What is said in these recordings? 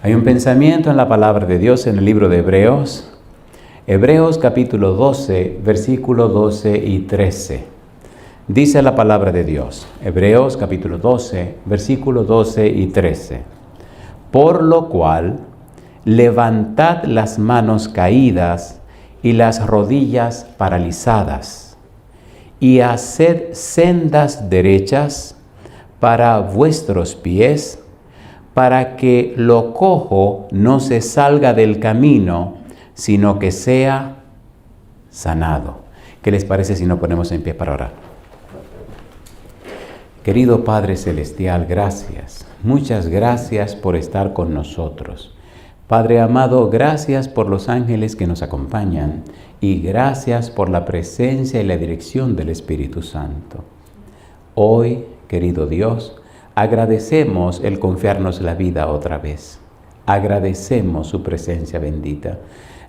Hay un pensamiento en la palabra de Dios en el libro de Hebreos. Hebreos capítulo 12, versículo 12 y 13. Dice la palabra de Dios. Hebreos capítulo 12, versículo 12 y 13. Por lo cual, levantad las manos caídas y las rodillas paralizadas, y haced sendas derechas para vuestros pies, para que lo cojo no se salga del camino, sino que sea sanado. ¿Qué les parece si nos ponemos en pie para orar? Querido Padre Celestial, gracias. Muchas gracias por estar con nosotros. Padre amado, gracias por los ángeles que nos acompañan y gracias por la presencia y la dirección del Espíritu Santo. Hoy, querido Dios, agradecemos el confiarnos la vida otra vez. Agradecemos su presencia bendita.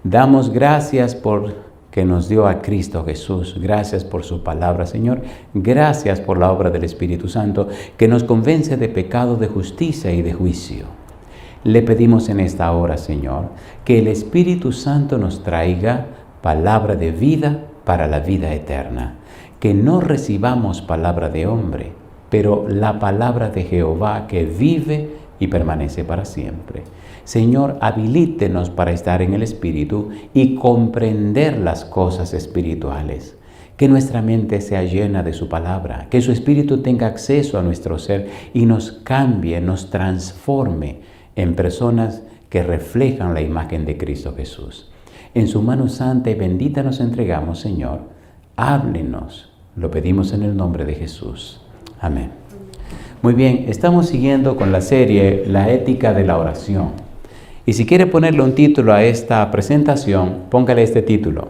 Damos gracias por que nos dio a Cristo Jesús. Gracias por su palabra, Señor. Gracias por la obra del Espíritu Santo que nos convence de pecado, de justicia y de juicio. Le pedimos en esta hora, Señor, que el Espíritu Santo nos traiga palabra de vida para la vida eterna. Que no recibamos palabra de hombre, pero la palabra de Jehová que vive y permanece para siempre. Señor, habilítenos para estar en el Espíritu y comprender las cosas espirituales. Que nuestra mente sea llena de su palabra, que su Espíritu tenga acceso a nuestro ser y nos cambie, nos transforme en personas que reflejan la imagen de Cristo Jesús. En su mano santa y bendita nos entregamos, Señor. Háblenos. Lo pedimos en el nombre de Jesús. Amén. Muy bien, estamos siguiendo con la serie La ética de la oración. Y si quiere ponerle un título a esta presentación, póngale este título.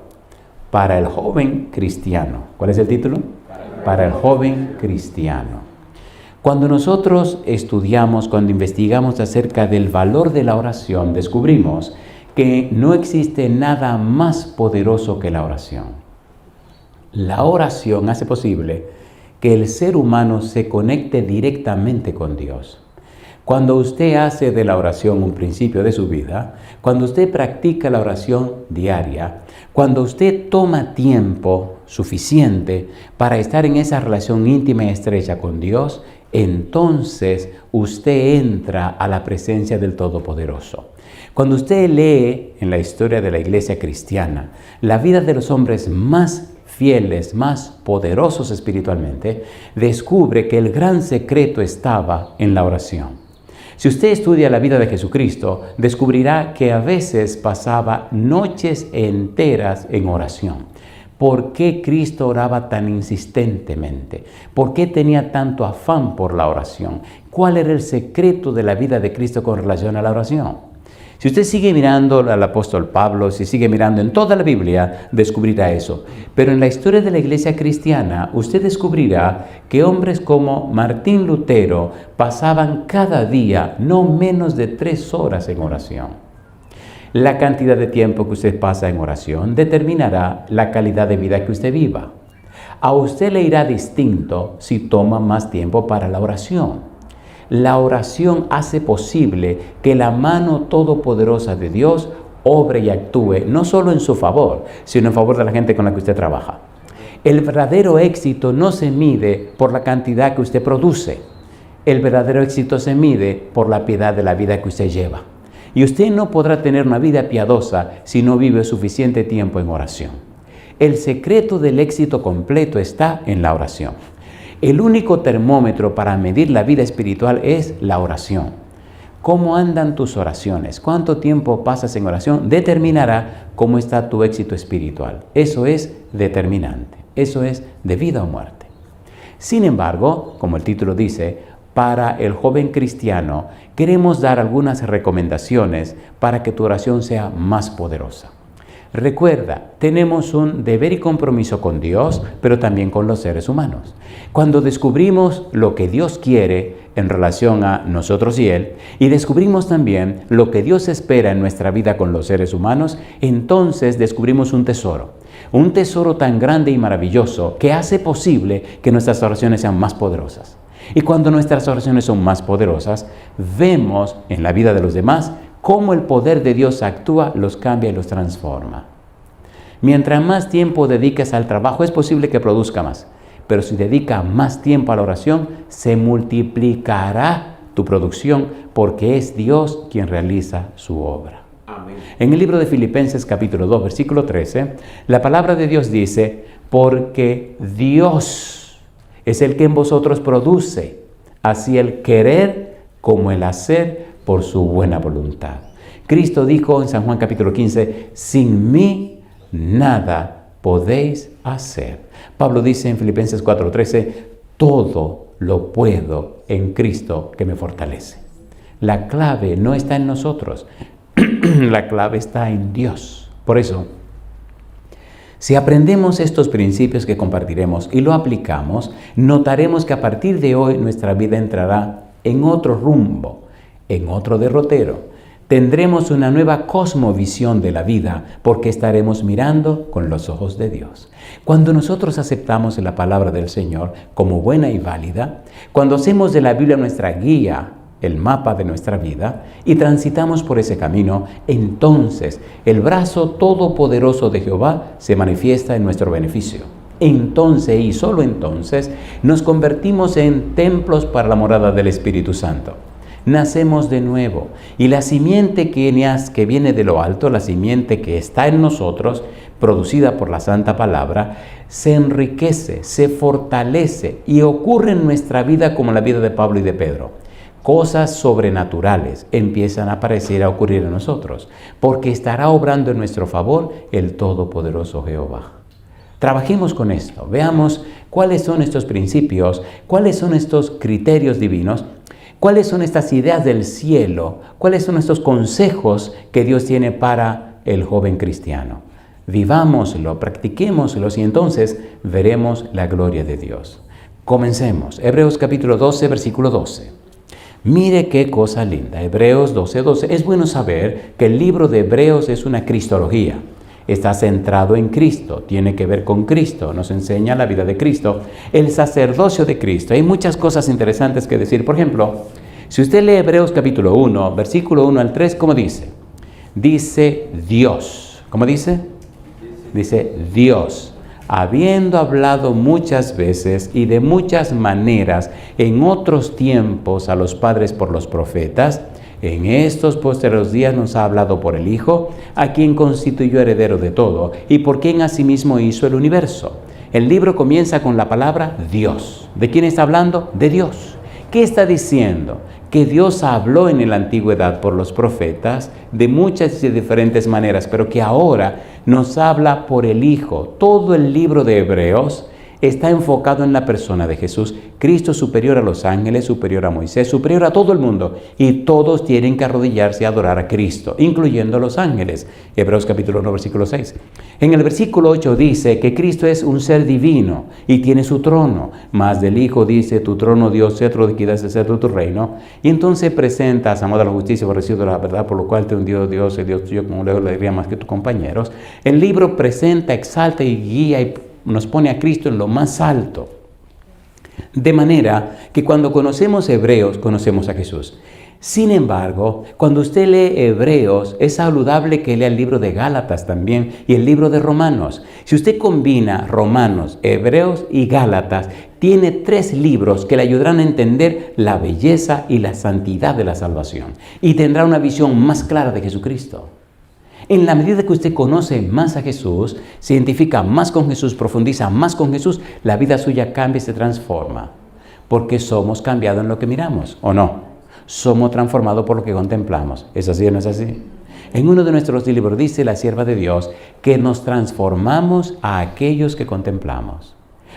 Para el joven cristiano. ¿Cuál es el título? Para el joven cristiano. Cuando nosotros estudiamos, cuando investigamos acerca del valor de la oración, descubrimos que no existe nada más poderoso que la oración. La oración hace posible que el ser humano se conecte directamente con Dios. Cuando usted hace de la oración un principio de su vida, cuando usted practica la oración diaria, cuando usted toma tiempo suficiente para estar en esa relación íntima y estrecha con Dios, entonces usted entra a la presencia del Todopoderoso. Cuando usted lee en la historia de la iglesia cristiana, la vida de los hombres más fieles, más poderosos espiritualmente, descubre que el gran secreto estaba en la oración. Si usted estudia la vida de Jesucristo, descubrirá que a veces pasaba noches enteras en oración. ¿Por qué Cristo oraba tan insistentemente? ¿Por qué tenía tanto afán por la oración? ¿Cuál era el secreto de la vida de Cristo con relación a la oración? Si usted sigue mirando al apóstol Pablo, si sigue mirando en toda la Biblia, descubrirá eso. Pero en la historia de la iglesia cristiana, usted descubrirá que hombres como Martín Lutero pasaban cada día no menos de 3 horas en oración. La cantidad de tiempo que usted pasa en oración determinará la calidad de vida que usted viva. A usted le irá distinto si toma más tiempo para la oración. La oración hace posible que la mano todopoderosa de Dios obre y actúe no solo en su favor, sino en favor de la gente con la que usted trabaja. El verdadero éxito no se mide por la cantidad que usted produce. El verdadero éxito se mide por la piedad de la vida que usted lleva. Y usted no podrá tener una vida piadosa si no vive suficiente tiempo en oración. El secreto del éxito completo está en la oración. El único termómetro para medir la vida espiritual es la oración. ¿Cómo andan tus oraciones? ¿Cuánto tiempo pasas en oración? Determinará cómo está tu éxito espiritual. Eso es determinante. Eso es de vida o muerte. Sin embargo, como el título dice, para el joven cristiano, queremos dar algunas recomendaciones para que tu oración sea más poderosa. Recuerda, tenemos un deber y compromiso con Dios, pero también con los seres humanos. Cuando descubrimos lo que Dios quiere en relación a nosotros y Él, y descubrimos también lo que Dios espera en nuestra vida con los seres humanos, entonces descubrimos un tesoro tan grande y maravilloso que hace posible que nuestras oraciones sean más poderosas. Y cuando nuestras oraciones son más poderosas, vemos en la vida de los demás cómo el poder de Dios actúa, los cambia y los transforma. Mientras más tiempo dediques al trabajo, es posible que produzca más. Pero si dedicas más tiempo a la oración, se multiplicará tu producción, porque es Dios quien realiza su obra. Amén. En el libro de Filipenses capítulo 2, versículo 13, la palabra de Dios dice, porque Dios es el que en vosotros produce, así el querer como el hacer por su buena voluntad. Cristo dijo en San Juan capítulo 15, sin mí nada podéis hacer. Pablo dice en Filipenses 4:13, todo lo puedo en Cristo que me fortalece. La clave no está en nosotros, la clave está en Dios. Por eso, si aprendemos estos principios que compartiremos y lo aplicamos, notaremos que a partir de hoy nuestra vida entrará en otro rumbo, en otro derrotero. Tendremos una nueva cosmovisión de la vida porque estaremos mirando con los ojos de Dios. Cuando nosotros aceptamos la palabra del Señor como buena y válida, cuando hacemos de la Biblia nuestra guía, el mapa de nuestra vida, y transitamos por ese camino, entonces el brazo todopoderoso de Jehová se manifiesta en nuestro beneficio. Entonces, y solo entonces, nos convertimos en templos para la morada del Espíritu Santo. Nacemos de nuevo, y la simiente que viene de lo alto, la simiente que está en nosotros, producida por la Santa Palabra, se enriquece, se fortalece y ocurre en nuestra vida como en la vida de Pablo y de Pedro. Cosas sobrenaturales empiezan a aparecer, a ocurrir en nosotros, porque estará obrando en nuestro favor el Todopoderoso Jehová. Trabajemos con esto, veamos cuáles son estos principios, cuáles son estos criterios divinos, cuáles son estas ideas del cielo, cuáles son estos consejos que Dios tiene para el joven cristiano. Vivámoslo, practiquémoslo y entonces veremos la gloria de Dios. Comencemos. Hebreos capítulo 12, versículo 12. Mire qué cosa linda. Hebreos 12:12. Es bueno saber que el libro de Hebreos es una cristología. Está centrado en Cristo, tiene que ver con Cristo, nos enseña la vida de Cristo, el sacerdocio de Cristo. Hay muchas cosas interesantes que decir. Por ejemplo, si usted lee Hebreos capítulo 1, versículo 1 al 3, ¿cómo dice? Dice Dios. ¿Cómo dice? Dice Dios, habiendo hablado muchas veces y de muchas maneras en otros tiempos a los padres por los profetas, en estos posteriores días nos ha hablado por el Hijo, a quien constituyó heredero de todo y por quien asimismo hizo el universo. El libro comienza con la palabra Dios. ¿De quién está hablando? De Dios. ¿Qué está diciendo? Que Dios habló en la antigüedad por los profetas de muchas y diferentes maneras, pero que ahora nos habla por el Hijo. Todo el libro de Hebreos está enfocado en la persona de Jesús. Cristo superior a los ángeles, superior a Moisés, superior a todo el mundo. Y todos tienen que arrodillarse a adorar a Cristo, incluyendo a los ángeles. Hebreos capítulo 1, versículo 6. En el versículo 8 dice que Cristo es un ser divino y tiene su trono. Más del Hijo dice, tu trono, Dios, cetro de equidad es el cetro de tu reino. Y entonces presentas, amor a la justicia, aborrecido de la verdad, por lo cual te hundió Dios, el Dios tuyo, como luego le diría más que tus compañeros. El libro presenta, exalta y guía y nos pone a Cristo en lo más alto. De manera que cuando conocemos Hebreos, conocemos a Jesús. Sin embargo, cuando usted lee Hebreos, es saludable que lea el libro de Gálatas también y el libro de Romanos. Si usted combina Romanos, Hebreos y Gálatas, tiene 3 libros que le ayudarán a entender la belleza y la santidad de la salvación. Y tendrá una visión más clara de Jesucristo. En la medida que usted conoce más a Jesús, se identifica más con Jesús, profundiza más con Jesús, la vida suya cambia y se transforma. Porque somos cambiados en lo que miramos, ¿o no? Somos transformados por lo que contemplamos. ¿Es así o no es así? En uno de nuestros libros dice la sierva de Dios que nos transformamos a aquellos que contemplamos.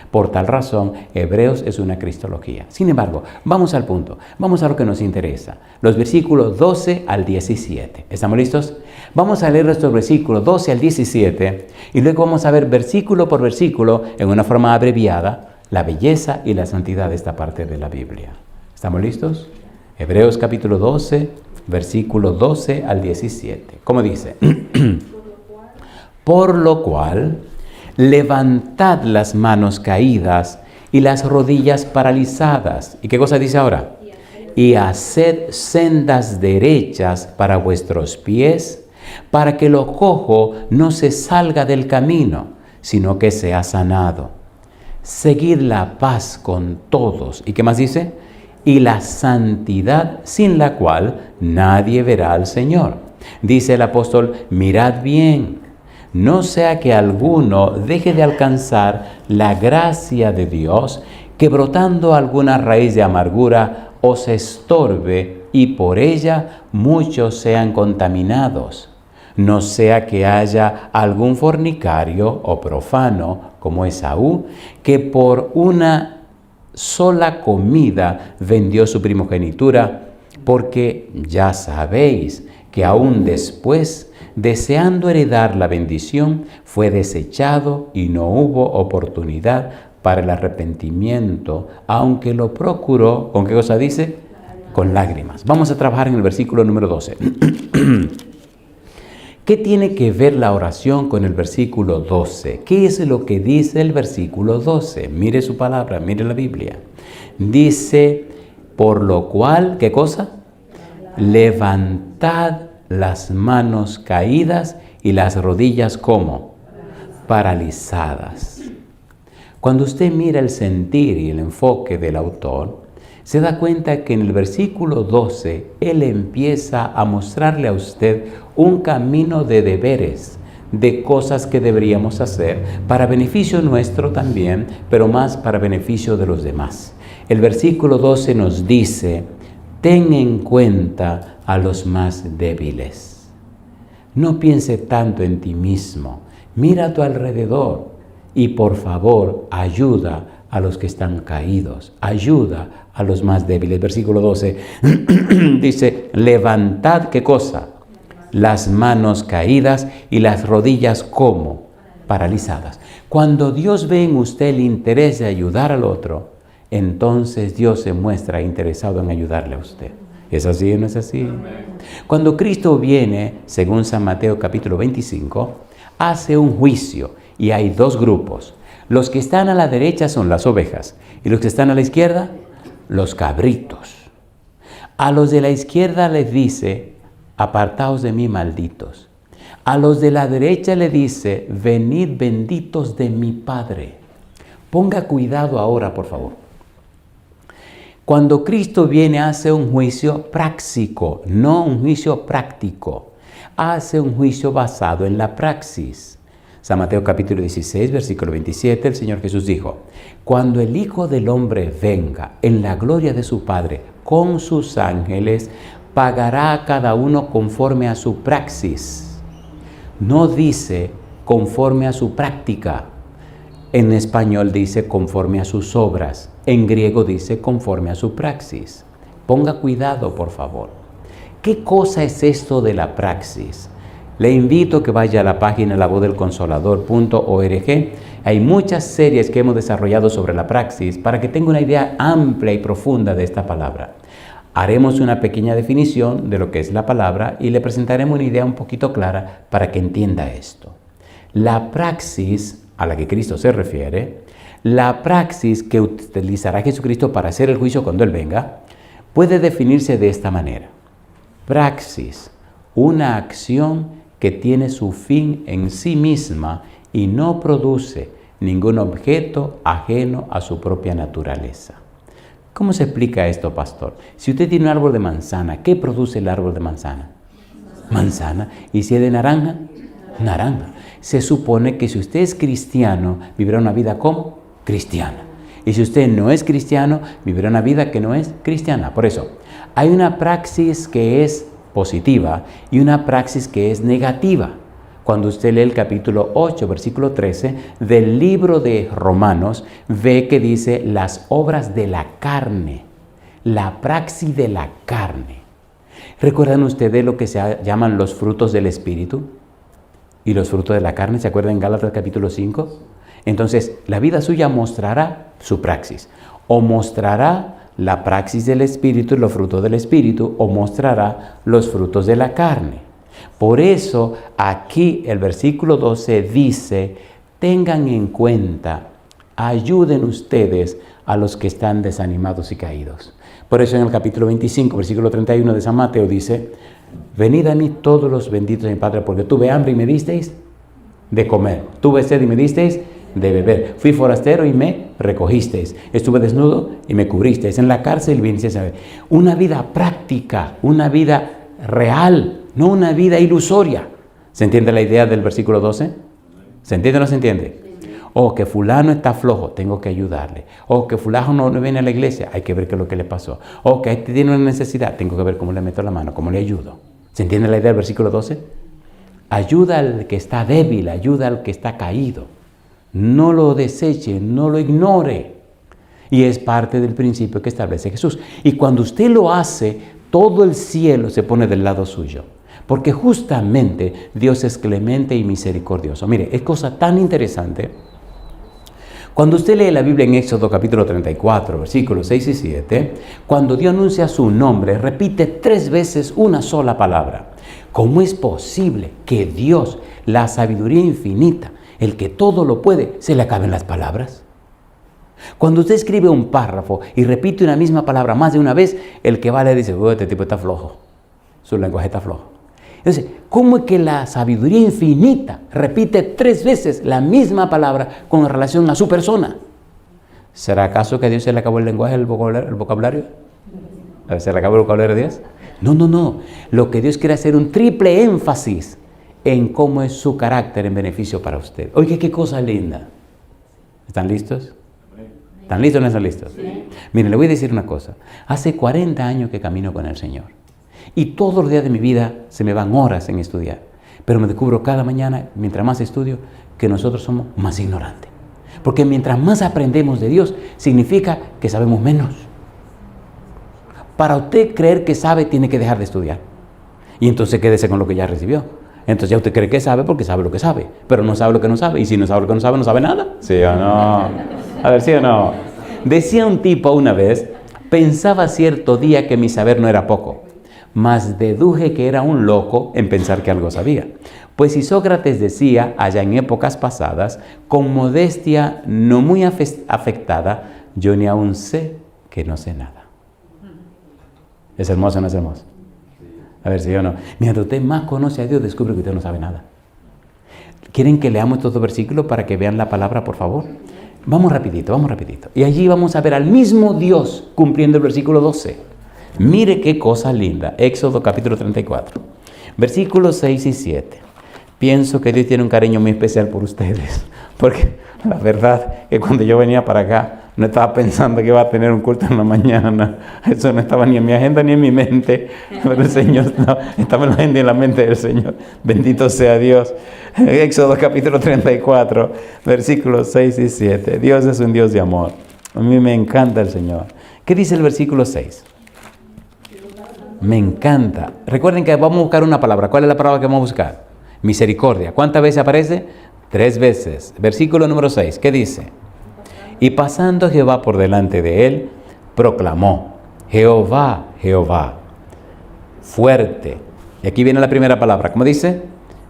Por tal razón, Hebreos es una cristología. Sin embargo, vamos al punto, vamos a lo que nos interesa. Los versículos 12 al 17. ¿Estamos listos? Vamos a leer estos versículos 12 al 17 y luego vamos a ver versículo por versículo, en una forma abreviada, la belleza y la santidad de esta parte de la Biblia. ¿Estamos listos? Hebreos capítulo 12, versículo 12 al 17. ¿Cómo dice? Por lo cual, levantad las manos caídas y las rodillas paralizadas. ¿Y qué cosa dice ahora? y haced sendas derechas para vuestros pies, para que lo cojo no se salga del camino, sino que sea sanado. Seguid la paz con todos. ¿Y qué más dice? Y la santidad, sin la cual nadie verá al Señor. Dice el apóstol, mirad bien, no sea que alguno deje de alcanzar la gracia de Dios, que brotando alguna raíz de amargura os estorbe y por ella muchos sean contaminados. No sea que haya algún fornicario o profano, como Esaú, que por una sola comida vendió su primogenitura, porque ya sabéis que aún después, deseando heredar la bendición, fue desechado y no hubo oportunidad para el arrepentimiento, aunque lo procuró. ¿Con qué cosa dice? Con lágrimas. Vamos a trabajar en el versículo número 12. ¿Qué tiene que ver la oración con el versículo 12? ¿Qué es lo que dice el versículo 12? Mire su palabra, mire la Biblia. Dice, por lo cual, ¿qué cosa? Levantad las manos caídas y las rodillas, ¿cómo? Paralizadas. Cuando usted mira el sentir y el enfoque del autor, se da cuenta que en el versículo 12, él empieza a mostrarle a usted un camino de deberes, de cosas que deberíamos hacer para beneficio nuestro también, pero más para beneficio de los demás. El versículo 12 nos dice, ten en cuenta a los más débiles. No piense tanto en ti mismo, mira a tu alrededor y por favor ayuda a los que están caídos, ayuda a los más débiles. Versículo 12 dice, levantad, ¿qué cosa? Las manos caídas y las rodillas, ¿cómo? Paralizadas. Cuando Dios ve en usted el interés de ayudar al otro, entonces Dios se muestra interesado en ayudarle a usted. ¿Es así o no es así? Cuando Cristo viene, según San Mateo capítulo 25, hace un juicio y hay dos grupos. Los que están a la derecha son las ovejas y los que están a la izquierda, los cabritos. A los de la izquierda les dice, apartaos de mí, malditos. A los de la derecha le dice, venid benditos de mi Padre. Ponga cuidado ahora, por favor. Cuando Cristo viene, hace un juicio práctico, no un juicio práctico. Hace un juicio basado en la praxis. San Mateo capítulo 16, versículo 27, el Señor Jesús dijo, cuando el Hijo del Hombre venga en la gloria de su Padre con sus ángeles, pagará a cada uno conforme a su praxis. No dice conforme a su práctica. En español dice conforme a sus obras. En griego dice conforme a su praxis. Ponga cuidado, por favor. ¿Qué cosa es esto de la praxis? Le invito a que vaya a la página lavozdelconsolador.org. Hay muchas series que hemos desarrollado sobre la praxis para que tenga una idea amplia y profunda de esta palabra. Haremos una pequeña definición de lo que es la palabra y le presentaremos una idea un poquito clara para que entienda esto. La praxis a la que Cristo se refiere, la praxis que utilizará Jesucristo para hacer el juicio cuando Él venga, puede definirse de esta manera. Praxis, una acción que tiene su fin en sí misma y no produce ningún objeto ajeno a su propia naturaleza. ¿Cómo se explica esto, pastor? Si usted tiene un árbol de manzana, ¿qué produce el árbol de manzana? Manzana. ¿Y si es de naranja? Naranja. Se supone que si usted es cristiano, vivirá una vida como cristiana. Y si usted no es cristiano, vivirá una vida que no es cristiana. Por eso, hay una praxis que es positiva y una praxis que es negativa. Cuando usted lee el capítulo 8, versículo 13 del libro de Romanos, ve que dice las obras de la carne, la praxis de la carne. ¿Recuerdan ustedes lo que se llaman los frutos del Espíritu? Y los frutos de la carne, ¿se acuerdan en Gálatas capítulo 5? Entonces, la vida suya mostrará su praxis, o mostrará la praxis del Espíritu y los frutos del Espíritu, o mostrará los frutos de la carne. Por eso, aquí el versículo 12 dice, tengan en cuenta, ayuden ustedes a los que están desanimados y caídos. Por eso en el capítulo 25, versículo 31 de San Mateo dice: venid a mí todos los benditos de mi Padre, porque tuve hambre y me disteis de comer, tuve sed y me disteis de beber, fui forastero y me recogisteis, estuve desnudo y me cubristeis, en la cárcel y vinisteis a ver. Una vida práctica, una vida real, no una vida ilusoria. ¿Se entiende la idea del versículo 12? ¿Se entiende o no se entiende? O que fulano está flojo, tengo que ayudarle. O que fulano no viene a la iglesia, hay que ver qué es lo que le pasó. O que este tiene una necesidad, tengo que ver cómo le meto la mano, cómo le ayudo. ¿Se entiende la idea del versículo 12? Ayuda al que está débil, ayuda al que está caído. No lo deseche, no lo ignore. Y es parte del principio que establece Jesús. Y cuando usted lo hace, todo el cielo se pone del lado suyo. Porque justamente Dios es clemente y misericordioso. Mire, es cosa tan interesante. Cuando usted lee la Biblia en Éxodo capítulo 34, versículos 6 y 7, cuando Dios anuncia su nombre, repite 3 veces una sola palabra. ¿Cómo es posible que Dios, la sabiduría infinita, el que todo lo puede, se le acaben las palabras? Cuando usted escribe un párrafo y repite una misma palabra más de una vez, el que va le dice: este tipo está flojo, su lenguaje está flojo. Entonces, ¿cómo es que la sabiduría infinita repite 3 veces la misma palabra con relación a su persona? ¿Será acaso que a Dios se le acabó el lenguaje, el vocabulario? ¿Se le acabó el vocabulario de Dios? No. Lo que Dios quiere hacer un triple énfasis en cómo es su carácter en beneficio para usted. Oiga, qué cosa linda. ¿Están listos? ¿Están listos o no están listos? Sí. Miren, le voy a decir una cosa. Hace 40 años que camino con el Señor. Y todos los días de mi vida se me van horas en estudiar. Pero me descubro cada mañana, mientras más estudio, que nosotros somos más ignorantes. Porque mientras más aprendemos de Dios, significa que sabemos menos. Para usted creer que sabe, tiene que dejar de estudiar. Y entonces quédese con lo que ya recibió. Entonces ya usted cree que sabe porque sabe lo que sabe. Pero no sabe lo que no sabe. Y si no sabe lo que no sabe nada. ¿Sí o no? A ver, ¿sí o no? Decía un tipo una vez: pensaba cierto día que mi saber no era poco, mas deduje que era un loco en pensar que algo sabía. Pues si Sócrates decía, allá en épocas pasadas, con modestia no muy afectada, yo ni aún sé que no sé nada. ¿Es hermoso o no es hermoso? A ver, ¿sí o no? Mientras usted más conoce a Dios, descubre que usted no sabe nada. ¿Quieren que leamos estos 2 versículos para que vean la palabra, por favor? Vamos rapidito. Y allí vamos a ver al mismo Dios cumpliendo el versículo 12. Mire qué cosa linda. Éxodo capítulo 34, versículos 6 y 7. Pienso que Dios tiene un cariño muy especial por ustedes. Porque la verdad que cuando yo venía para acá, no estaba pensando que iba a tener un culto en la mañana. Eso no estaba ni en mi agenda ni en mi mente. Pero el Señor no, estaba en la agenda y en la mente del Señor. Bendito sea Dios. Éxodo capítulo 34, versículos 6 y 7. Dios es un Dios de amor. A mí me encanta el Señor. ¿Qué dice el versículo 6? Me encanta. Recuerden que vamos a buscar una palabra. ¿Cuál es la palabra que vamos a buscar? Misericordia. ¿Cuántas veces aparece? 3 veces. Versículo número 6. ¿Qué dice? Y pasando Jehová por delante de él, proclamó: Jehová, Jehová, fuerte. Y aquí viene la primera palabra. ¿Cómo dice?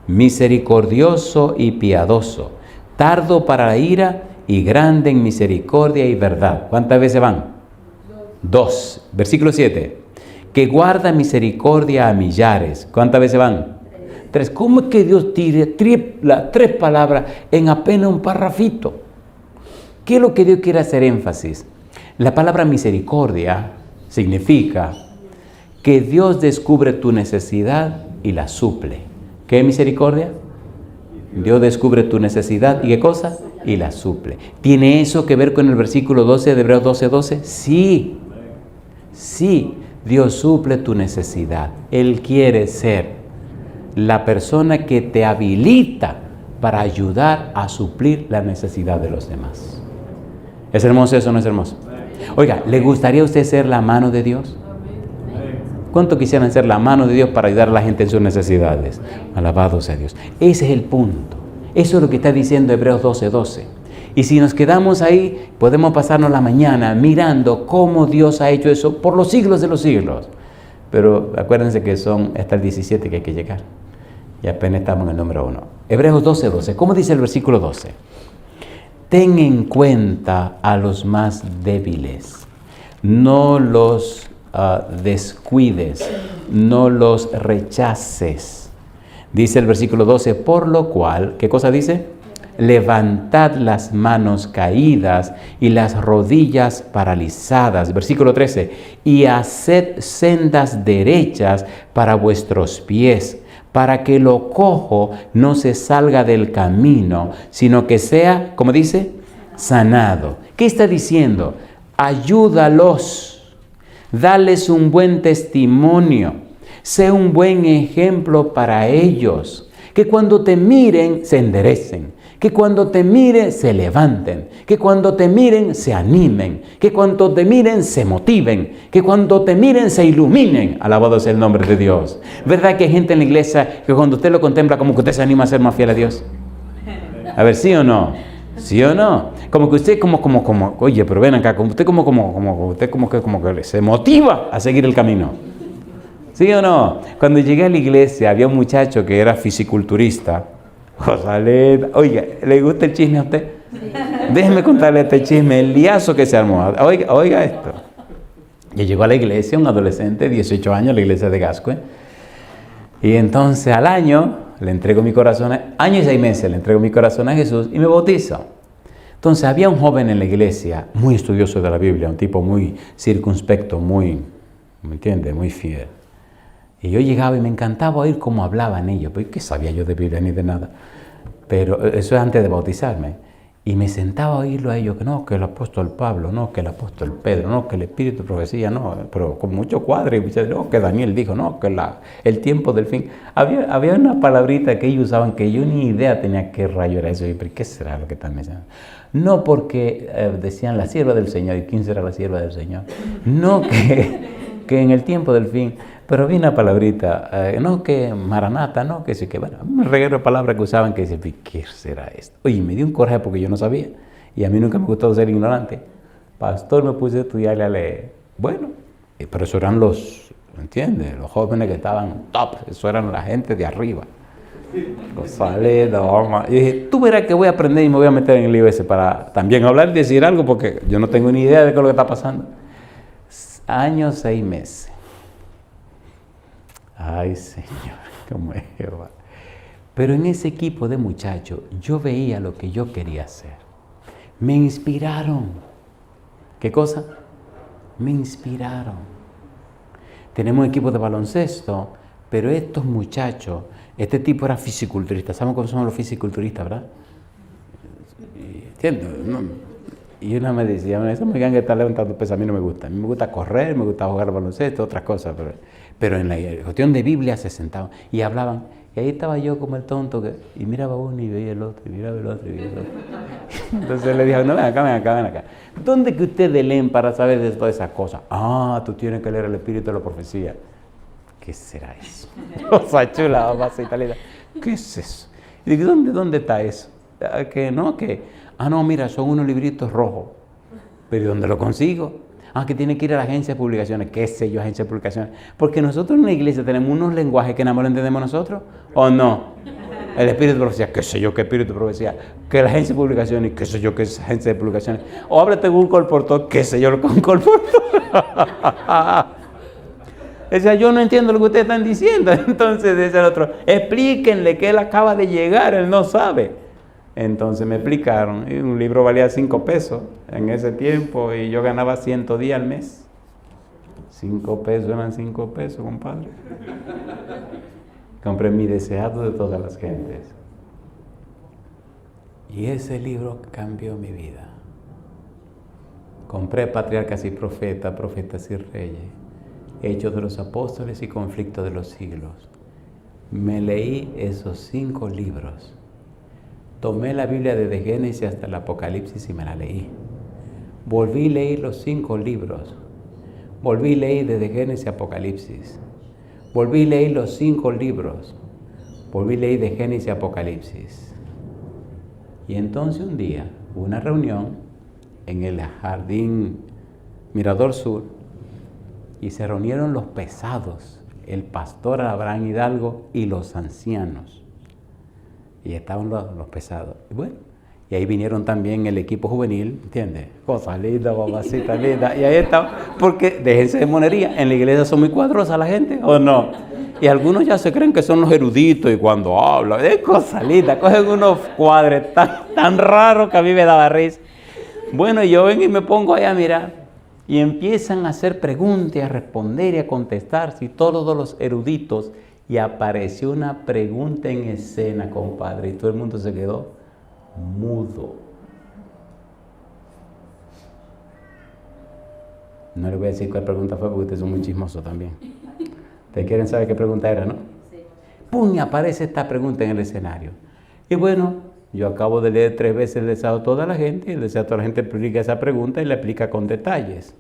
Misericordioso y piadoso, tardo para la ira y grande en misericordia y verdad. ¿Cuántas veces van? 2. Versículo 7. Que guarda misericordia a millares. ¿Cuántas veces van? 3. ¿Cómo es que Dios tire 3 palabras en apenas un parrafito? ¿Qué es lo que Dios quiere hacer énfasis? La palabra misericordia significa que Dios descubre tu necesidad y la suple. ¿Qué es misericordia? Dios descubre tu necesidad y ¿qué cosa? Y la suple. ¿Tiene eso que ver con el versículo 12 de Hebreos 12:12? Sí. Sí. Dios suple tu necesidad. Él quiere ser la persona que te habilita para ayudar a suplir la necesidad de los demás. ¿Es hermoso eso o no es hermoso? Oiga, ¿le gustaría a usted ser la mano de Dios? ¿Cuánto quisieran ser la mano de Dios para ayudar a la gente en sus necesidades? Alabado sea Dios. Ese es el punto. Eso es lo que está diciendo Hebreos 12:12. Y si nos quedamos ahí, podemos pasarnos la mañana mirando cómo Dios ha hecho eso por los siglos de los siglos. Pero acuérdense que son hasta el 17 que hay que llegar. Y apenas estamos en el número 1. Hebreos 12:12. ¿Cómo dice el versículo 12? Ten en cuenta a los más débiles. No los descuides, no los rechaces. Dice el versículo 12, por lo cual, ¿qué cosa dice? Levantad las manos caídas y las rodillas paralizadas. Versículo 13, y haced sendas derechas para vuestros pies, para que lo cojo no se salga del camino, sino que sea, ¿cómo dice? Sanado. ¿Qué está diciendo? Ayúdalos, dales un buen testimonio, sé un buen ejemplo para ellos, que cuando te miren se enderecen, que cuando te miren se levanten, que cuando te miren se animen, que cuando te miren se motiven, que cuando te miren se iluminen. Alabado sea el nombre de Dios. ¿Verdad que hay gente en la iglesia que cuando usted lo contempla como que usted se anima a ser más fiel a Dios? A ver, ¿sí o no? ¿Sí o no? Como que usted oye, pero ven acá, usted como que se motiva a seguir el camino. ¿Sí o no? Cuando llegué a la iglesia había un muchacho que era fisiculturista. Josaleta, oiga, ¿le gusta el chisme a usted? Déjeme contarle este chisme, el liazo que se armó. Oiga esto. Y llegó a la iglesia un adolescente, 18 años, a la iglesia de Gascue. Y entonces al año le entrego mi corazón, año y 6 meses le entrego mi corazón a Jesús y me bautizo. Entonces había un joven en la iglesia, muy estudioso de la Biblia, un tipo muy circunspecto, ¿me entiende? Muy fiel. Y yo llegaba y me encantaba oír cómo hablaban ellos, porque ¿qué sabía yo de Biblia ni de nada? Pero eso es antes de bautizarme. Y me sentaba a oírlo a ellos, que no, que el apóstol Pablo, no, que el apóstol Pedro, no, que el espíritu de profecía, no, pero con mucho cuadro, y no, que Daniel dijo, no, que el tiempo del fin. Había una palabrita que ellos usaban que yo ni idea tenía qué rayo era eso, y pero ¿qué será lo que están mencionando? No porque decían la sierva del Señor, ¿y quién será la sierva del Señor? No que en el tiempo del fin. Pero vi una palabrita, no que maranata, no que sí, que bueno, un reguero de palabras que usaban que decían, ¿qué será esto? Oye, me dio un coraje porque yo no sabía. Y a mí nunca me gustó ser ignorante. Pastor, me puse a estudiar y a leer. Bueno, pero eso eran ¿entiendes? Los jóvenes que estaban top, eso eran la gente de arriba. Y dije, tú verás que voy a aprender y me voy a meter en el libro ese para también hablar y decir algo porque yo no tengo ni idea de qué es lo que está pasando. Años, 6 meses. Ay, Señor, cómo es Jehová. Pero en ese equipo de muchachos, yo veía lo que yo quería hacer. Me inspiraron. ¿Qué cosa? Me inspiraron. Tenemos un equipo de baloncesto, pero estos muchachos, este tipo era fisiculturista. ¿Saben cómo son los fisiculturistas, verdad? ¿Entiendes? No. Y una me decía, esa me que está levantando pesas, a mí no me gusta. A mí me gusta correr, me gusta jugar al baloncesto, otras cosas. Pero en la cuestión de Biblia se sentaban y hablaban. Y ahí estaba yo como el tonto, y miraba uno y veía el otro, y miraba el otro y veía el otro. Entonces le dije, no, ven acá. ¿Dónde que ustedes leen para saber de todas esas cosas? Ah, tú tienes que leer el espíritu de la profecía. ¿Qué será eso? Cosa chula, mamacita italiana. ¿Qué es eso? Y digo, ¿dónde está eso? No, mira, son unos libritos rojos. ¿Pero dónde lo consigo? Que tiene que ir a la agencia de publicaciones. ¿Qué sé yo, agencia de publicaciones? Porque nosotros en la iglesia tenemos unos lenguajes que nada más lo entendemos nosotros, ¿o no? El espíritu de profecía, qué sé yo, qué espíritu de profecía. Que la agencia de publicaciones, qué sé yo, qué es agencia de publicaciones. O háblate con un colportor, qué sé yo, lo que es un colportor. O sea, yo no entiendo lo que ustedes están diciendo. Entonces dice el otro, explíquenle que él acaba de llegar, él no sabe. Entonces me explicaron, y un libro valía 5 pesos en ese tiempo y yo ganaba 110 al mes. 5 pesos eran 5 pesos, compadre. Compré mi deseado de todas las gentes. Y ese libro cambió mi vida. Compré Patriarcas y Profetas y Reyes, Hechos de los Apóstoles y Conflictos de los Siglos. Me leí esos 5 libros. Tomé la Biblia desde Génesis hasta el Apocalipsis y me la leí. Volví a leer los 5 libros. Volví a leer desde Génesis a Apocalipsis. Volví a leer los 5 libros. Volví a leer de Génesis a Apocalipsis. Y entonces un día hubo una reunión en el jardín Mirador Sur y se reunieron los pesados, el pastor Abraham Hidalgo y los ancianos. Y estaban los pesados. Y bueno, Y ahí vinieron también el equipo juvenil, ¿entiendes? Cosa linda, mamacita linda. Y ahí está, porque déjense de monería. En la iglesia son muy cuadrosa la gente, ¿o no? Y algunos ya se creen que son los eruditos y cuando hablan, es cosa linda, cogen unos cuadres tan raros que a mí me daba risa. Bueno, yo vengo y me pongo ahí a mirar. Y empiezan a hacer preguntas, y a responder y a contestar, si todos los eruditos. Y apareció una pregunta en escena, compadre, y todo el mundo se quedó mudo. No le voy a decir cuál pregunta fue porque ustedes son muy chismosos también. ¿Ustedes quieren saber qué pregunta era, no? Sí. ¡Pum! Aparece esta pregunta en el escenario. Y bueno, yo acabo de leer 3 veces el deseo a toda la gente, y el deseo a toda la gente explica esa pregunta y la explica con detalles.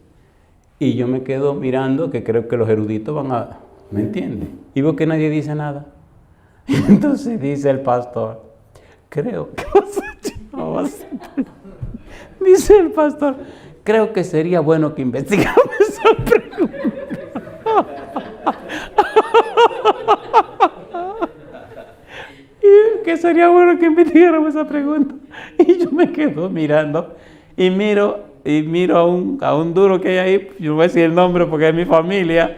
Y yo me quedo mirando que creo que los eruditos van a... ¿Me entiendes? Y veo que nadie dice nada. Y entonces dice el pastor, creo que dice el pastor, creo que sería bueno que investigamos esa pregunta. Y que sería bueno que investigáramos esa pregunta. Y yo me quedo mirando y miro a un duro que hay ahí, yo no voy a decir el nombre porque es mi familia.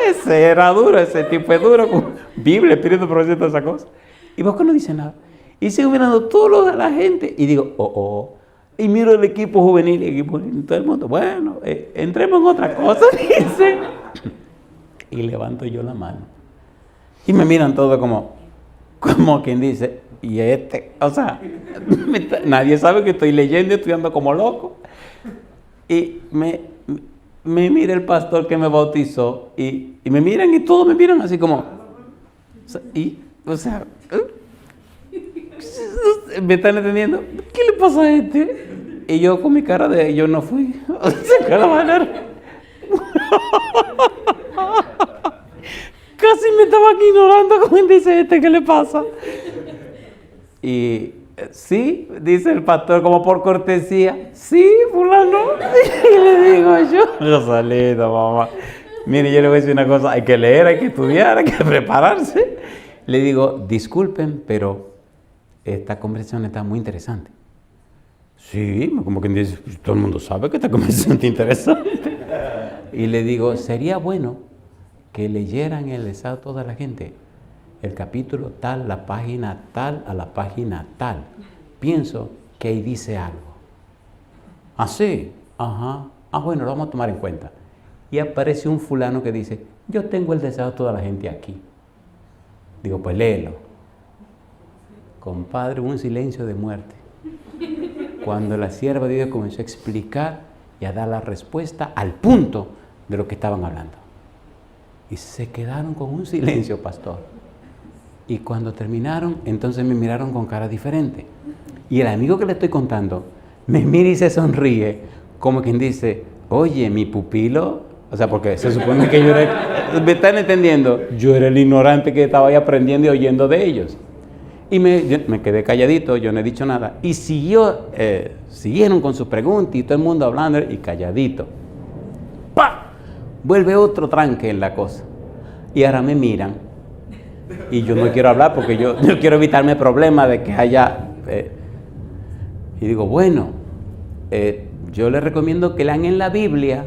Ese era duro, ese tipo es duro, con Biblia, Espíritu, profecía, toda esa cosa. Y vos que no dice nada. Y sigo mirando todo lo de la gente y digo, Y miro el equipo juvenil, todo el mundo, bueno, entremos en otra cosa, dicen. Y levanto yo la mano. Y me miran todo como quien dice, y o sea, nadie sabe que estoy leyendo y estudiando como loco. Y me mira el pastor que me bautizó y me miran y todos me miran así como, ¿me están entendiendo? ¿Qué le pasa a este? Y yo con mi cara de, yo no fui, se la manera. Casi me estaban ignorando, como dice ¿qué le pasa? Y sí, dice el pastor como por cortesía, sí, fulano. Y le digo yo, Rosalita, mamá, mire, yo le voy a decir una cosa, hay que leer, hay que estudiar, hay que prepararse. Le digo, disculpen, pero esta conversación está muy interesante. Sí, como quien dice, todo el mundo sabe que esta conversación está interesante. Y le digo, sería bueno que leyeran el deseo a toda la gente, el capítulo tal, la página tal, a la página tal. Pienso que ahí dice algo. ¿Ah, sí? Ajá. Ah, bueno, lo vamos a tomar en cuenta. Y aparece un fulano que dice, yo tengo el deseo a toda la gente aquí. Digo, pues léelo. Compadre, un silencio de muerte. Cuando la sierva de Dios comenzó a explicar y a dar la respuesta al punto de lo que estaban hablando. Y se quedaron con un silencio, pastor. Y cuando terminaron, entonces me miraron con cara diferente. Y el amigo que le estoy contando me mira y se sonríe, como quien dice, oye, mi pupilo, o sea, porque se supone que yo era, ¿me están entendiendo? Yo era el ignorante que estaba ahí aprendiendo y oyendo de ellos. Y me quedé calladito, yo no he dicho nada. Y siguieron con sus preguntas y todo el mundo hablando y calladito. ¡Pah! Vuelve otro tranque en la cosa. Y ahora me miran. Y yo no quiero hablar porque yo quiero evitarme problemas de que haya... y digo, bueno, yo les recomiendo que lean en la Biblia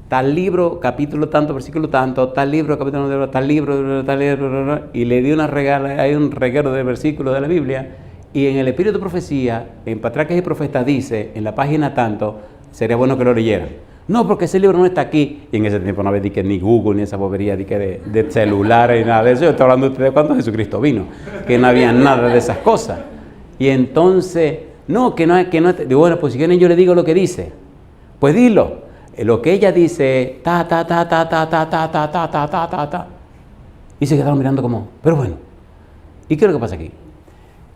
tal libro, capítulo tanto, versículo tanto, tal libro, capítulo tal libro, tal libro, y le di hay un reguero de versículos de la Biblia, y en el Espíritu de Profecía, en Patriarcas y Profetas dice, en la página tanto, sería bueno que lo leyeran. No, porque ese libro no está aquí. Y en ese tiempo no había ni Google, ni esa bobería de celulares, ni nada de eso. Yo estoy hablando de cuando Jesucristo vino, que no había nada de esas cosas. Y entonces, digo, bueno, pues si quieren yo le digo lo que dice. Pues dilo. Lo que ella dice, ta. Y se quedaron mirando como, pero bueno, ¿y qué es lo que pasa aquí?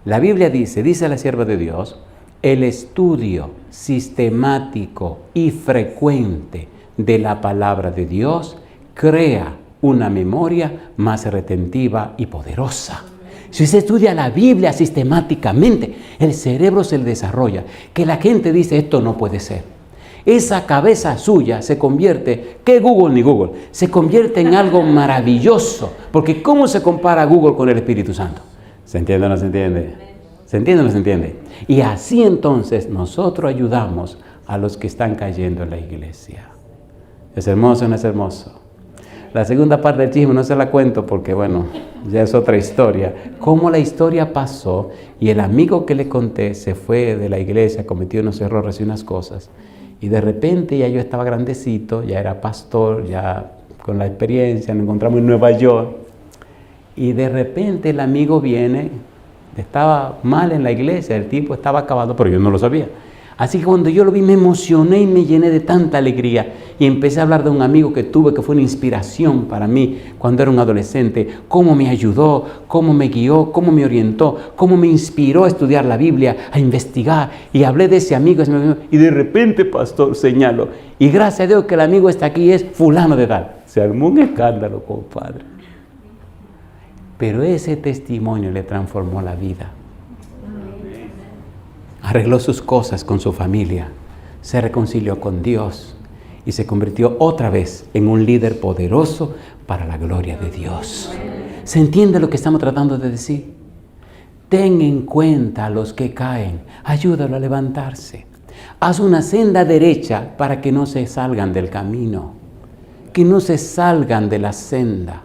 La Biblia dice la sierva de Dios, el estudio sistemático y frecuente de la palabra de Dios crea una memoria más retentiva y poderosa. Si se estudia la Biblia sistemáticamente, el cerebro se le desarrolla. Que la gente dice, esto no puede ser. Esa cabeza suya se convierte, ¿qué Google ni Google? Se convierte en algo maravilloso. Porque ¿cómo se compara Google con el Espíritu Santo? ¿Se entiende o no se entiende? ¿Se entiende o no se entiende? Y así entonces nosotros ayudamos a los que están cayendo en la iglesia. ¿Es hermoso o no es hermoso? La segunda parte del chisme no se la cuento porque, bueno, ya es otra historia. Cómo la historia pasó y el amigo que le conté se fue de la iglesia, cometió unos errores y unas cosas. Y de repente ya yo estaba grandecito, ya era pastor, ya con la experiencia, nos encontramos en Nueva York. Y de repente el amigo viene, estaba mal en la iglesia, el tipo estaba acabado, pero yo no lo sabía. Así que cuando yo lo vi me emocioné y me llené de tanta alegría y empecé a hablar de un amigo que tuve que fue una inspiración para mí cuando era un adolescente, cómo me ayudó, cómo me guió, cómo me orientó, cómo me inspiró a estudiar la Biblia, a investigar, y hablé de ese amigo y de repente, pastor, señalo, y gracias a Dios que el amigo está aquí, es fulano de tal. Se armó un escándalo, compadre. Pero ese testimonio le transformó la vida. Arregló sus cosas con su familia, se reconcilió con Dios y se convirtió otra vez en un líder poderoso para la gloria de Dios. ¿Se entiende lo que estamos tratando de decir? Ten en cuenta a los que caen, ayúdalo a levantarse. Haz una senda derecha para que no se salgan del camino, que no se salgan de la senda.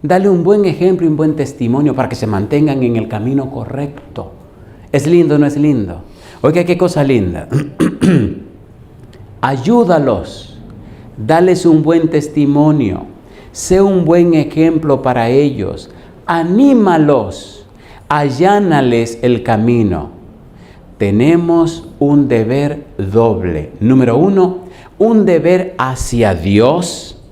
Dale un buen ejemplo y un buen testimonio para que se mantengan en el camino correcto. ¿Es lindo o no es lindo? Oiga, qué cosa linda. Ayúdalos, dales un buen testimonio, sé un buen ejemplo para ellos, anímalos, allánales el camino. Tenemos un deber doble. Número 1, un deber hacia Dios,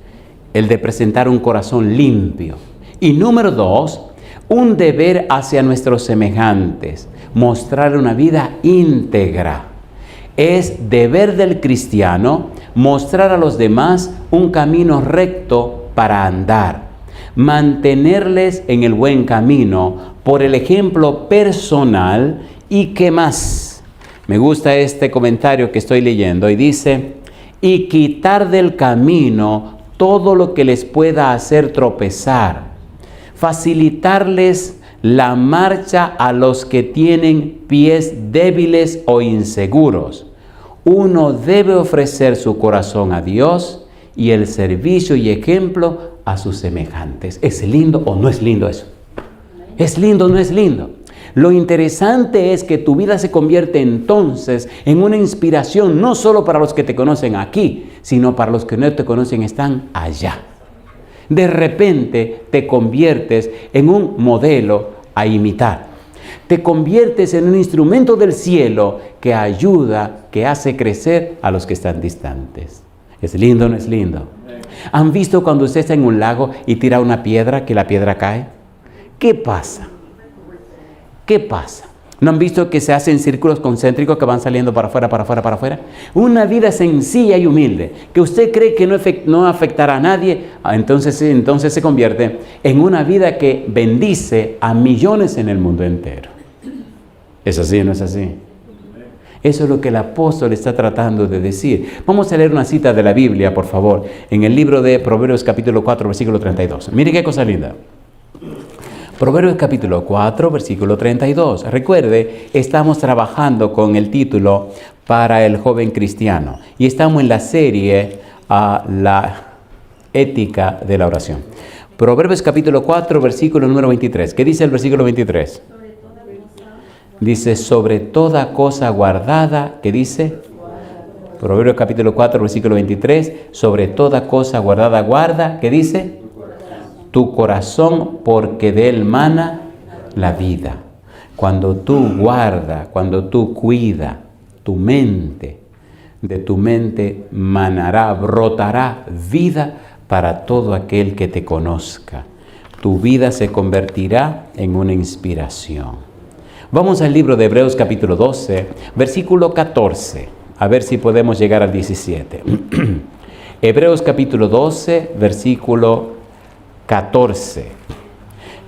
el de presentar un corazón limpio. Y número 2, un deber hacia nuestros semejantes, mostrar una vida íntegra. Es deber del cristiano mostrar a los demás un camino recto para andar, mantenerles en el buen camino por el ejemplo personal. ¿Y qué más? Me gusta este comentario que estoy leyendo y dice, y quitar del camino todo lo que les pueda hacer tropezar, facilitarles la marcha a los que tienen pies débiles o inseguros. Uno debe ofrecer su corazón a Dios y el servicio y ejemplo a sus semejantes. ¿Es lindo o no es lindo eso? ¿Es lindo o no es lindo? Lo interesante es que tu vida se convierte entonces en una inspiración no solo para los que te conocen aquí, sino para los que no te conocen están allá. De repente te conviertes en un modelo a imitar. Te conviertes en un instrumento del cielo que ayuda, que hace crecer a los que están distantes. ¿Es lindo o no es lindo? ¿Han visto cuando usted está en un lago y tira una piedra, que la piedra cae? ¿Qué pasa? ¿Qué pasa? ¿No han visto que se hacen círculos concéntricos que van saliendo para afuera, para afuera, para afuera? Una vida sencilla y humilde, que usted cree que no afectará a nadie, entonces se convierte en una vida que bendice a millones en el mundo entero. ¿Es así o no es así? Eso es lo que el apóstol está tratando de decir. Vamos a leer una cita de la Biblia, por favor, en el libro de Proverbios capítulo 4, versículo 32. Mire qué cosa linda. Proverbios capítulo 4, versículo 32. Recuerde, estamos trabajando con el título para el joven cristiano y estamos en la serie La ética de la oración. Proverbios capítulo 4, versículo número 23. ¿Qué dice el versículo 23? Dice, sobre toda cosa guardada, ¿qué dice? Proverbios capítulo 4, versículo 23. Sobre toda cosa guardada, guarda, ¿qué dice? Tu corazón, porque de él mana la vida. Cuando tú guardas, cuando tú cuidas tu mente, de tu mente manará, brotará vida para todo aquel que te conozca. Tu vida se convertirá en una inspiración. Vamos al libro de Hebreos capítulo 12, versículo 14. A ver si podemos llegar al 17. Hebreos capítulo 12, versículo 14.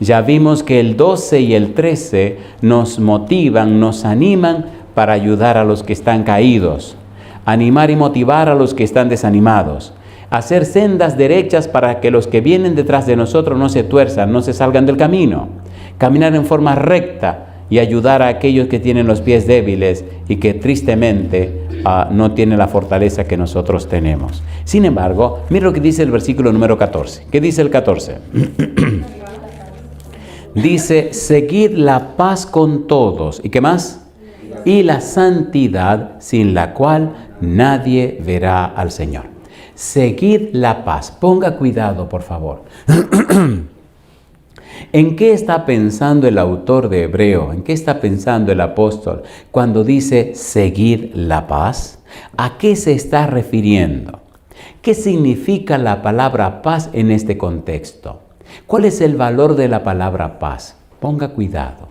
Ya vimos que el 12 y el 13 nos motivan, nos animan para ayudar a los que están caídos, animar y motivar a los que están desanimados, hacer sendas derechas para que los que vienen detrás de nosotros no se tuerzan, no se salgan del camino, caminar en forma recta y ayudar a aquellos que tienen los pies débiles y que tristemente no tienen la fortaleza que nosotros tenemos. Sin embargo, mira lo que dice el versículo número 14. ¿Qué dice el 14? Dice, seguid la paz con todos. ¿Y qué más? Y la santidad, sin la cual nadie verá al Señor. Seguid la paz. Ponga cuidado, por favor. ¿En qué está pensando el autor de Hebreo? ¿En qué está pensando el apóstol cuando dice seguid la paz? ¿A qué se está refiriendo? ¿Qué significa la palabra paz en este contexto? ¿Cuál es el valor de la palabra paz? Ponga cuidado.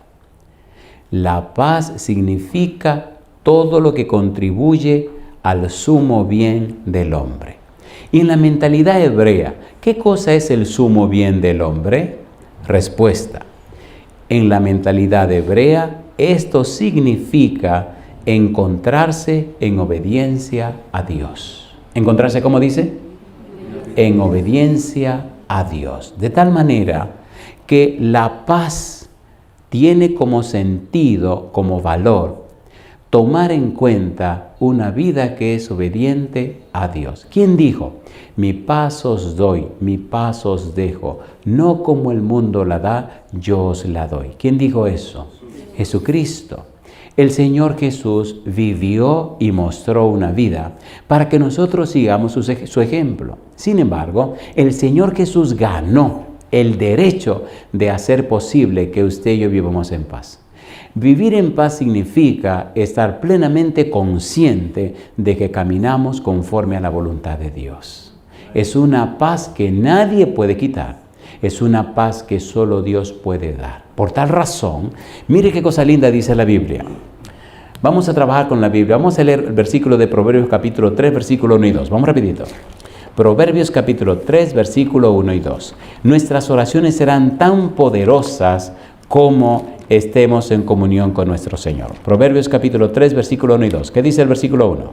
La paz significa todo lo que contribuye al sumo bien del hombre. Y en la mentalidad hebrea, ¿qué cosa es el sumo bien del hombre? Respuesta. En la mentalidad hebrea, esto significa encontrarse en obediencia a Dios. ¿Encontrarse cómo dice? En obediencia a Dios. De tal manera que la paz tiene como sentido, como valor, tomar en cuenta una vida que es obediente a Dios. ¿Quién dijo? Mi paz os doy, mi paz os dejo, no como el mundo la da, yo os la doy. ¿Quién dijo eso? Jesucristo. El Señor Jesús vivió y mostró una vida para que nosotros sigamos su ejemplo. Sin embargo, el Señor Jesús ganó el derecho de hacer posible que usted y yo vivamos en paz. Vivir en paz significa estar plenamente consciente de que caminamos conforme a la voluntad de Dios. Es una paz que nadie puede quitar. Es una paz que solo Dios puede dar. Por tal razón, mire qué cosa linda dice la Biblia. Vamos a trabajar con la Biblia. Vamos a leer el versículo de Proverbios capítulo 3, versículo 1 y 2. Vamos rapidito. Proverbios capítulo 3, versículo 1 y 2. Nuestras oraciones serán tan poderosas como estemos en comunión con nuestro Señor. Proverbios capítulo 3, versículo 1 y 2. ¿Qué dice el versículo 1?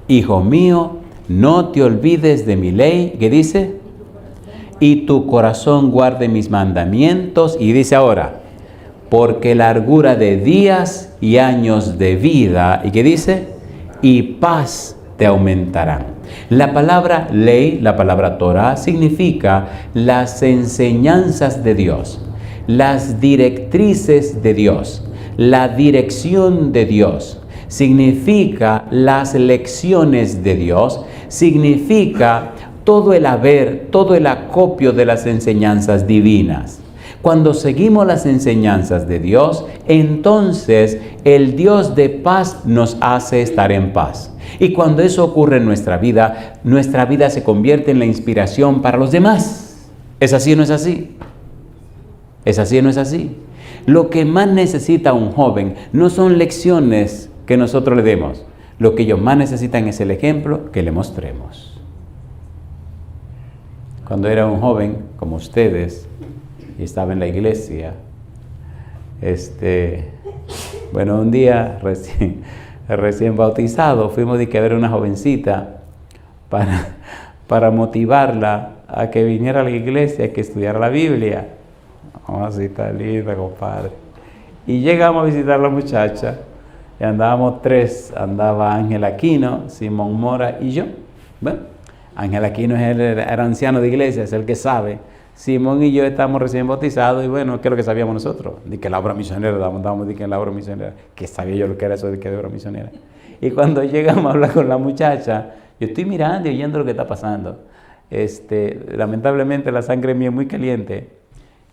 Hijo mío, no te olvides de mi ley. ¿Qué dice? Y tu corazón guarde mis mandamientos. Y dice ahora, porque largura de días y años de vida. ¿Y qué dice? Y paz te aumentarán. La palabra ley, la palabra Torah, significa las enseñanzas de Dios, las directrices de Dios, la dirección de Dios. Significa las lecciones de Dios, significa todo el haber, todo el acopio de las enseñanzas divinas. Cuando seguimos las enseñanzas de Dios, entonces el Dios de paz nos hace estar en paz. Y cuando eso ocurre en nuestra vida se convierte en la inspiración para los demás. ¿Es así o no es así? ¿Es así o no es así? Lo que más necesita un joven no son lecciones que nosotros le demos. Lo que ellos más necesitan es el ejemplo que le mostremos. Cuando era un joven, como ustedes, y estaba en la iglesia, un día recién bautizado, fuimos a ver una jovencita para motivarla a que viniera a la iglesia, que estudiara la Biblia. Vamos, así está linda, compadre. Y llegamos a visitar a la muchacha, y andábamos tres, andaba Ángel Aquino, Simón Mora y yo. Bueno, Ángel Aquino era anciano de iglesia, es el que sabe. Simón y yo estamos recién bautizados y bueno, ¿qué es lo que sabíamos nosotros? De que la obra misionera, estábamos de que la obra misionera, que sabía yo lo que era eso de que de obra misionera. Y cuando llegamos a hablar con la muchacha, yo estoy mirando y oyendo lo que está pasando. Lamentablemente la sangre mía es muy caliente.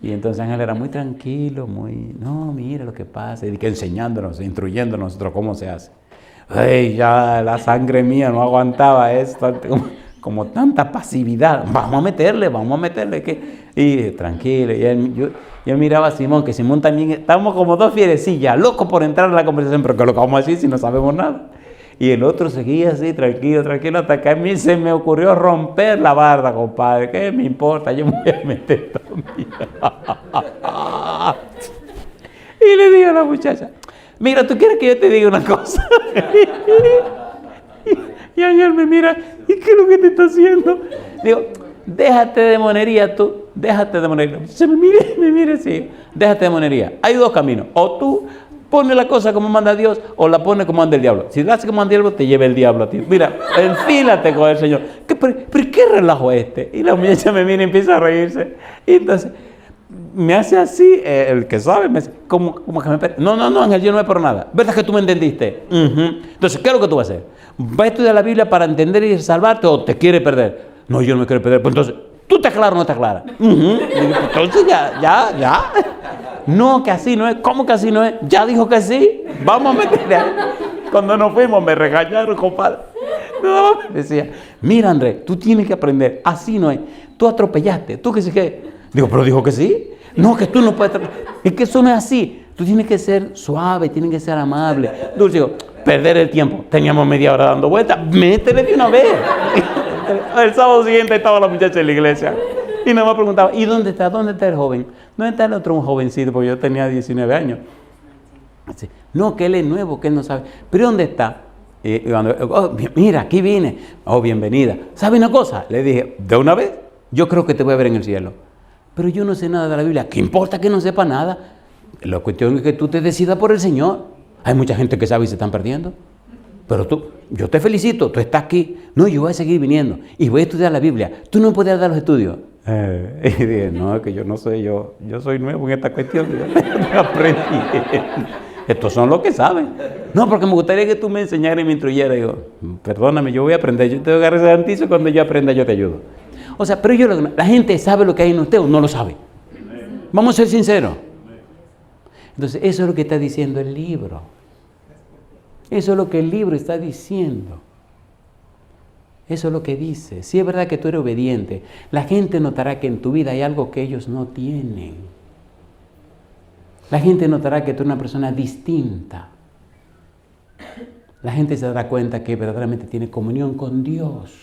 Y entonces Ángel era muy tranquilo, no, mira lo que pasa, y que enseñándonos, instruyéndonos nosotros cómo se hace. Ay, ya la sangre mía no aguantaba esto. Como tanta pasividad, vamos a meterle, y tranquilo, yo miraba a Simón, que Simón también, estábamos como dos fierecillas, locos por entrar en la conversación, pero ¿qué lo que vamos a decir si no sabemos nada? Y el otro seguía así, tranquilo, hasta que a mí se me ocurrió romper la barda, compadre, ¿qué me importa? Yo me voy a meter también. Y le digo a la muchacha, mira, ¿tú quieres que yo te diga una cosa? Y Ángel me mira, ¿y qué es lo que te está haciendo? Digo, déjate de monería tú, déjate de monería. Se me mire así, déjate de monería. Hay dos caminos, o tú pones la cosa como manda Dios, o la pones como manda el diablo. Si la haces como manda el diablo, te lleva el diablo a ti. Mira, enfílate con el Señor. ¿Pero qué relajo es este? Y la muchacha me mira y empieza a reírse. Y entonces me hace así, el que sabe, me dice, como que me espera. No, Ángel, yo no es por nada. ¿Verdad que tú me entendiste? Entonces, ¿qué es lo que tú vas a hacer? ¿Vas a estudiar la Biblia para entender y salvarte o te quieres perder? No, yo no me quiero perder. Pues entonces, ¿tú te aclaras o no te aclaras? Entonces ya. No, que así no es. ¿Cómo que así no es? Ya dijo que sí. Vamos a meterle ahí. Cuando nos fuimos me regañaron, compadre. No, decía, mira Andrés, tú tienes que aprender. Así no es. Tú atropellaste. ¿Tú qué sé qué? Digo, pero dijo que sí. No, que tú no puedes. Es que eso no es así. Tú tienes que ser suave, tienes que ser amable. Dulce, digo, perder el tiempo. Teníamos media hora dando vueltas. Métele de una vez. El sábado siguiente estaba la muchacha en la iglesia. Y nada más preguntaba, ¿y dónde está el joven? ¿Dónde está el otro jovencito? Porque yo tenía 19 años. Así, no, que él es nuevo, que él no sabe. ¿Pero dónde está? Y cuando, mira, aquí vine. Oh, bienvenida. ¿Sabe una cosa? Le dije, ¿de una vez? Yo creo que te voy a ver en el cielo. Pero yo no sé nada de la Biblia. ¿Qué importa que no sepa nada? La cuestión es que tú te decidas por el Señor. Hay mucha gente que sabe y se están perdiendo. Pero yo te felicito, tú estás aquí. No, yo voy a seguir viniendo y voy a estudiar la Biblia. Tú no puedes dar los estudios. Y dije, no, es que yo no sé, yo soy nuevo en esta cuestión. Yo aprendí. Estos son los que saben. No, porque me gustaría que tú me enseñaras y me instruyeras. Digo, perdóname, yo voy a aprender. Yo te voy a garantizar cuando yo aprenda, yo te ayudo. O sea, pero la gente sabe lo que hay en usted o no lo sabe. Vamos a ser sinceros. Entonces, eso es lo que está diciendo el libro. Eso es lo que el libro está diciendo. Eso es lo que dice. Si es verdad que tú eres obediente, la gente notará que en tu vida hay algo que ellos no tienen. La gente notará que tú eres una persona distinta. La gente se dará cuenta que verdaderamente tiene comunión con Dios.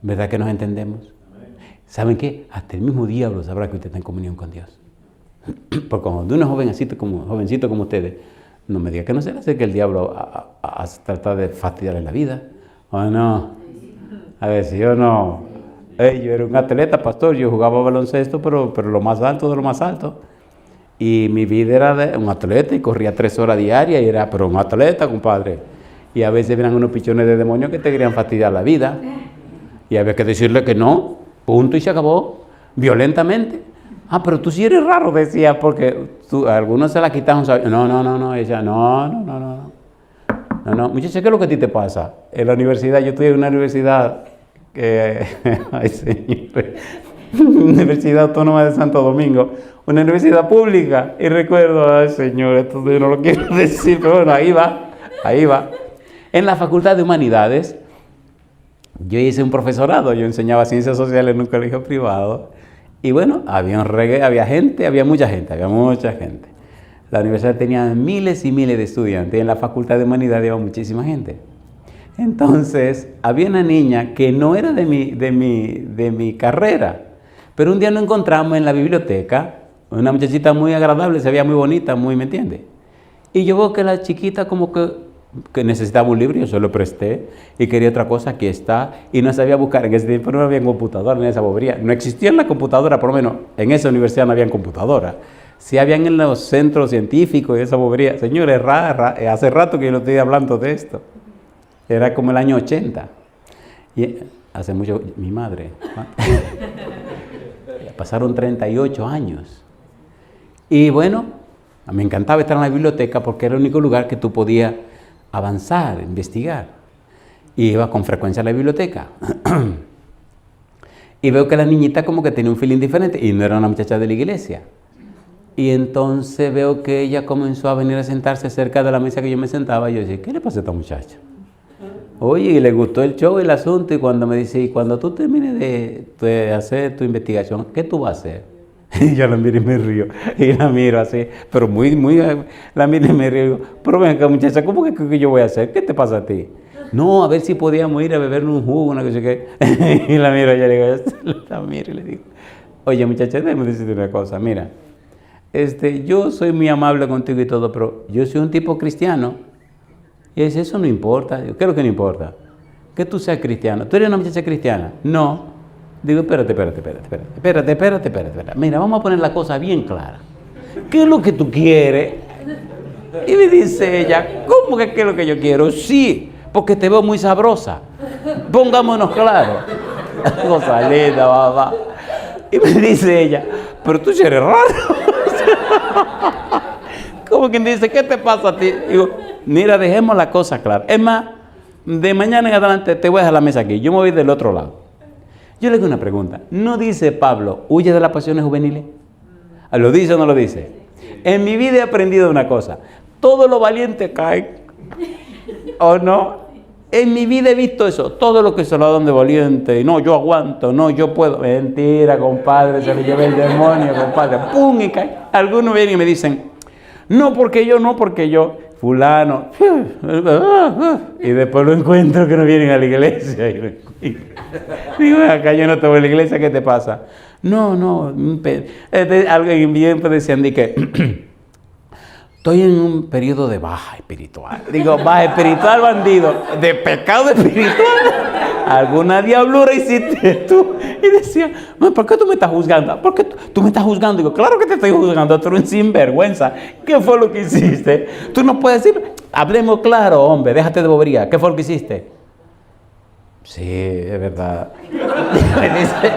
¿Verdad que nos entendemos? ¿Saben qué? Hasta el mismo diablo sabrá que usted está en comunión con Dios. Porque cuando uno es jovencito como ustedes, no me diga que no se le acerque el diablo a tratar de fastidiarle la vida. ¿O no? A ver, si yo no... yo era un atleta, pastor, yo jugaba baloncesto, pero lo más alto de lo más alto. Y mi vida era de un atleta y corría 3 horas diarias y era, pero un atleta, compadre. Y a veces venían unos pichones de demonios que te querían fastidiar la vida. Y había que decirle que no, punto y se acabó, violentamente. Ah, pero tú sí eres raro, decía, porque algunos se la quitaron. No, ella, no. Muchacha, ¿qué es lo que a ti te pasa? En la universidad, yo estudié en una universidad, ay señor, Universidad Autónoma de Santo Domingo, una universidad pública, y recuerdo, ay señor, esto yo no lo quiero decir, pero bueno, ahí va. En la Facultad de Humanidades, yo hice un profesorado, yo enseñaba ciencias sociales en un colegio privado, y bueno, había mucha gente. La universidad tenía miles y miles de estudiantes, y en la Facultad de Humanidades había muchísima gente. Entonces, había una niña que no era de mi carrera, pero un día nos encontramos en la biblioteca, una muchachita muy agradable, se veía muy bonita, ¿me entiende? Y yo veo que la chiquita como que necesitaba un libro, yo se lo presté, y quería otra cosa, aquí está, y no sabía buscar. En ese tiempo no había computadora en esa bobería, no existía en la computadora, por lo menos en esa universidad no había computadora. Sí habían en los centros científicos y esa bobería. Señores, hace rato que yo no estoy hablando de esto. Era como el año 80. Y hace mucho, mi madre. Pasaron 38 años. Y bueno, me encantaba estar en la biblioteca porque era el único lugar que tú podías avanzar, investigar. Y iba con frecuencia a la biblioteca. Y veo que la niñita como que tenía un feeling diferente y no era una muchacha de la iglesia. Y entonces veo que ella comenzó a venir a sentarse cerca de la mesa que yo me sentaba. Y yo decía, ¿qué le pasa a esta muchacha? Oye, y le gustó el show, el asunto. Y cuando me dice, y cuando tú termines de hacer tu investigación, ¿qué tú vas a hacer? Y yo la miro y me río. Y la miro así, pero muy, la miro y me río. Y digo, pero ven acá, muchacha, ¿cómo que yo voy a hacer? ¿Qué te pasa a ti? No, a ver si podíamos ir a beber un jugo, una cosa que... Y la miro y le digo, la miro y le digo, oye, muchacha, déjame decirte una cosa, mira. Yo soy muy amable contigo y todo, pero yo soy un tipo cristiano. Y dice, eso no importa. Digo, ¿qué es lo que no importa? Que tú seas cristiano. ¿Tú eres una muchacha cristiana? No. Digo, espérate. Mira, vamos a poner la cosa bien clara. ¿Qué es lo que tú quieres? Y me dice ella, ¿cómo que qué es lo que yo quiero? Sí, porque te veo muy sabrosa. Pongámonos claros. Cosa linda, mamá. Y me dice ella, pero tú sí eres raro. Como quien dice, ¿qué te pasa a ti? Digo, mira, dejemos la cosa clara. Es más, de mañana en adelante te voy a dejar la mesa aquí. Yo me voy del otro lado. Yo le hago una pregunta. ¿No dice Pablo, huye de las pasiones juveniles? ¿Lo dice o no lo dice? En mi vida he aprendido una cosa. Todo lo valiente cae. ¿O no? En mi vida he visto eso. Todo lo que se lo dan de valiente. Y no, yo aguanto. No, yo puedo. Mentira, compadre. Se le lleva el demonio, compadre. ¡Pum! Y cae. Algunos vienen y me dicen, no porque yo. Fulano. Y después lo encuentro que no vienen a la iglesia. Y digo, acá yo no te voy a la iglesia. ¿Qué te pasa? No. Alguien bien decían que estoy en un periodo de baja espiritual. Digo, baja espiritual, bandido. De pecado espiritual. ¿Alguna diablura hiciste tú? Y decía, ¿por qué tú me estás juzgando? ¿Por qué tú me estás juzgando? Digo, claro que te estoy juzgando. Tú eres un sinvergüenza. ¿Qué fue lo que hiciste? Tú no puedes decir, hablemos claro, hombre. Déjate de bobería. ¿Qué fue lo que hiciste? Sí, es verdad. Me dice,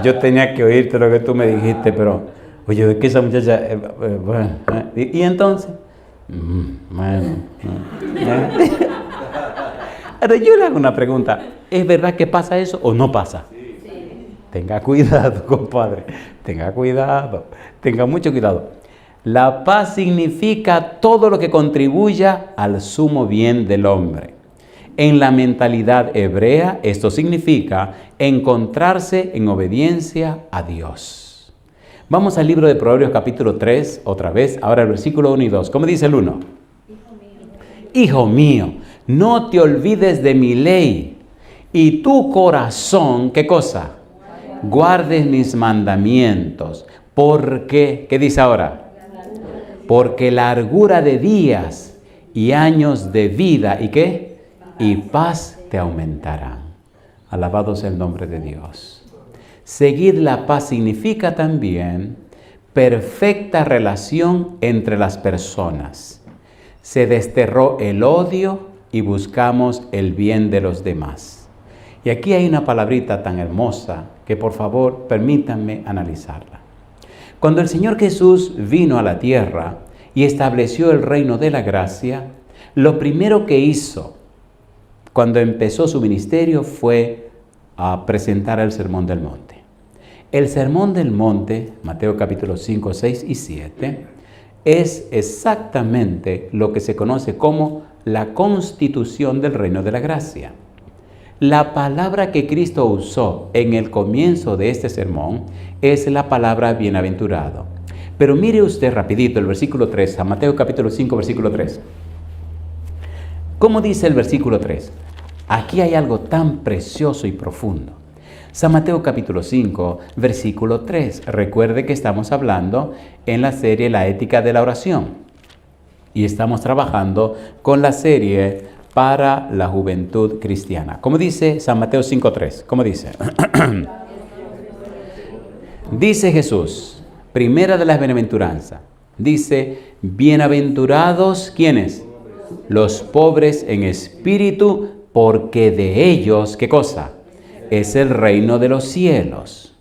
yo tenía que oírte lo que tú me dijiste, pero... Oye, es que esa muchacha... bueno, ¿y entonces? Bueno. Ahora yo le hago una pregunta. ¿Es verdad que pasa eso o no pasa? Sí. Tenga cuidado, compadre. Tenga cuidado. Tenga mucho cuidado. La paz significa todo lo que contribuya al sumo bien del hombre. En la mentalidad hebrea, esto significa encontrarse en obediencia a Dios. Vamos al libro de Proverbios capítulo 3, otra vez, ahora el versículo 1 y 2. ¿Cómo dice el 1? Hijo mío, no te olvides de mi ley y tu corazón, ¿qué cosa? Guardes mis mandamientos. Porque, ¿qué dice ahora? Porque largura de días y años de vida, ¿y qué? Y paz te aumentarán. Alabado sea el nombre de Dios. Seguir la paz significa también perfecta relación entre las personas. Se desterró el odio y buscamos el bien de los demás. Y aquí hay una palabrita tan hermosa que por favor permítanme analizarla. Cuando el Señor Jesús vino a la tierra y estableció el reino de la gracia, lo primero que hizo cuando empezó su ministerio fue a presentar el Sermón del Monte. El Sermón del Monte, Mateo capítulo 5, 6 y 7, es exactamente lo que se conoce como la constitución del reino de la gracia. La palabra que Cristo usó en el comienzo de este sermón es la palabra bienaventurado. Pero mire usted rapidito el versículo 3, a Mateo capítulo 5, versículo 3. ¿Cómo dice el versículo 3? Aquí hay algo tan precioso y profundo. San Mateo capítulo 5, versículo 3. Recuerde que estamos hablando en la serie La ética de la oración. Y estamos trabajando con la serie para la juventud cristiana. ¿Cómo dice San Mateo 5:3? ¿Cómo dice? Dice Jesús, primera de las bienaventuranzas. Dice, bienaventurados, ¿quiénes? Los pobres en espíritu, porque de ellos, ¿qué cosa? Es el reino de los cielos.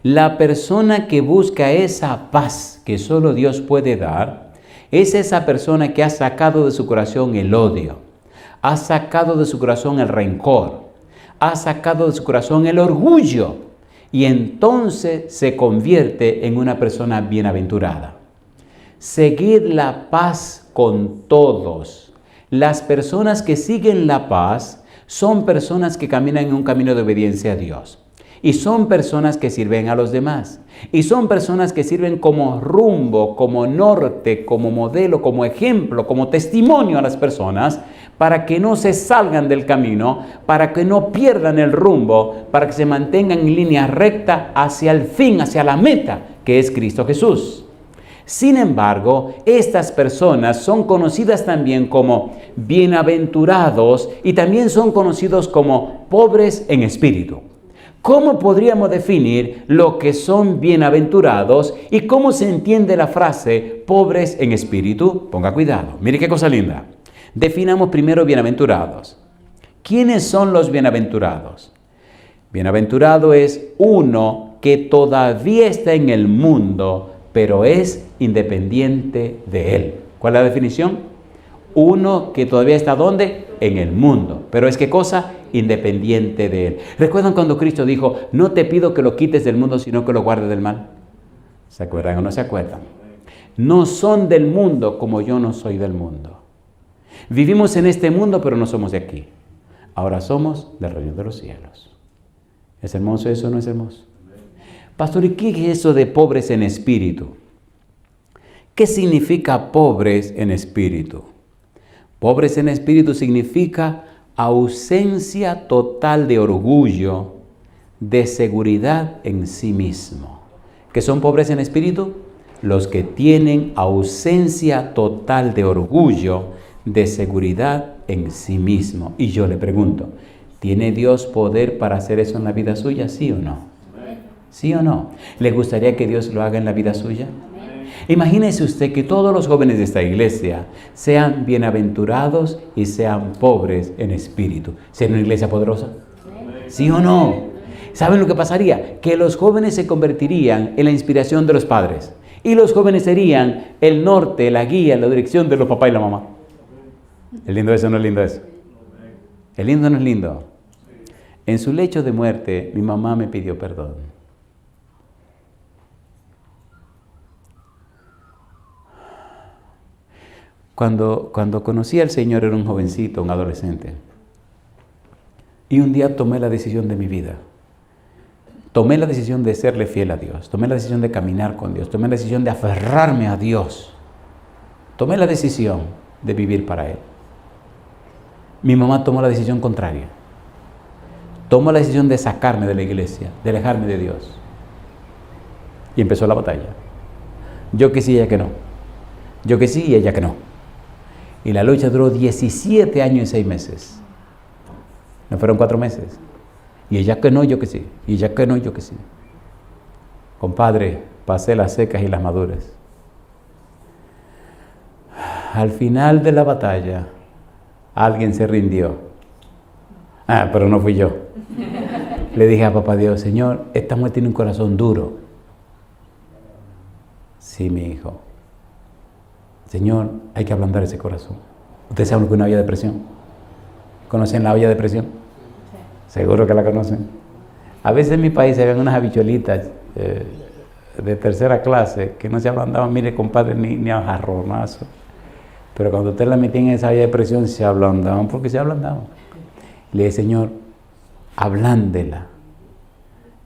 La persona que busca esa paz que solo Dios puede dar, es esa persona que ha sacado de su corazón el odio, ha sacado de su corazón el rencor, ha sacado de su corazón el orgullo, y entonces se convierte en una persona bienaventurada. Seguid la paz con todos. Las personas que siguen la paz son personas que caminan en un camino de obediencia a Dios. Y son personas que sirven a los demás. Y son personas que sirven como rumbo, como norte, como modelo, como ejemplo, como testimonio a las personas para que no se salgan del camino, para que no pierdan el rumbo, para que se mantengan en línea recta hacia el fin, hacia la meta, que es Cristo Jesús. Sin embargo, estas personas son conocidas también como bienaventurados y también son conocidos como pobres en espíritu. ¿Cómo podríamos definir lo que son bienaventurados y cómo se entiende la frase pobres en espíritu? Ponga cuidado, mire qué cosa linda. Definamos primero bienaventurados. ¿Quiénes son los bienaventurados? Bienaventurado es uno que todavía está en el mundo, pero es independiente de él. ¿Cuál es la definición? Uno que todavía está ¿dónde? En el mundo. Pero es ¿qué cosa? Independiente de él. ¿Recuerdan cuando Cristo dijo, no te pido que lo quites del mundo, sino que lo guardes del mal? ¿Se acuerdan o no se acuerdan? No son del mundo como yo no soy del mundo. Vivimos en este mundo, pero no somos de aquí. Ahora somos del reino de los cielos. ¿Es hermoso eso o no es hermoso? Pastor, ¿y qué es eso de pobres en espíritu? ¿Qué significa pobres en espíritu? Pobres en espíritu significa ausencia total de orgullo, de seguridad en sí mismo. ¿Qué son pobres en espíritu? Los que tienen ausencia total de orgullo, de seguridad en sí mismo. Y yo le pregunto, ¿tiene Dios poder para hacer eso en la vida suya? ¿Sí o no? ¿Sí o no? ¿Le gustaría que Dios lo haga en la vida suya? Imagínese usted que todos los jóvenes de esta iglesia sean bienaventurados y sean pobres en espíritu. ¿Sería una iglesia poderosa? ¿Sí o no? ¿Saben lo que pasaría? Que los jóvenes se convertirían en la inspiración de los padres. Y los jóvenes serían el norte, la guía, la dirección de los papás y la mamá. ¿Es lindo eso o no es lindo eso? ¿Es lindo o no es lindo? En su lecho de muerte, mi mamá me pidió perdón. Cuando conocí al Señor era un jovencito, un adolescente. Y un día tomé la decisión de mi vida. Tomé la decisión de serle fiel a Dios. Tomé la decisión de caminar con Dios. Tomé la decisión de aferrarme a Dios. Tomé la decisión de vivir para Él. Mi mamá tomó la decisión contraria. Tomó la decisión de sacarme de la iglesia, de alejarme de Dios. Y empezó la batalla. Yo que sí, ella que no. Yo que sí y ella que no. Y la lucha duró 17 años y 6 meses. No fueron 4 meses. Y ella que no, yo que sí. Y ella que no, yo que sí. Compadre, pasé las secas y las maduras. Al final de la batalla, alguien se rindió. Pero no fui yo. Le dije a papá Dios, Señor, esta mujer tiene un corazón duro. Sí, mi hijo. Señor, hay que ablandar ese corazón. ¿Ustedes saben lo que es una olla de presión? ¿Conocen la olla de presión? Sí. Seguro que la conocen. A veces en mi país se ven unas habichuelitas de tercera clase que no se ablandaban, mire compadre, ni a jarronazo. Pero cuando usted la metía en esa olla de presión se ablandaban porque se ablandaban. Le dije, Señor, ablándela.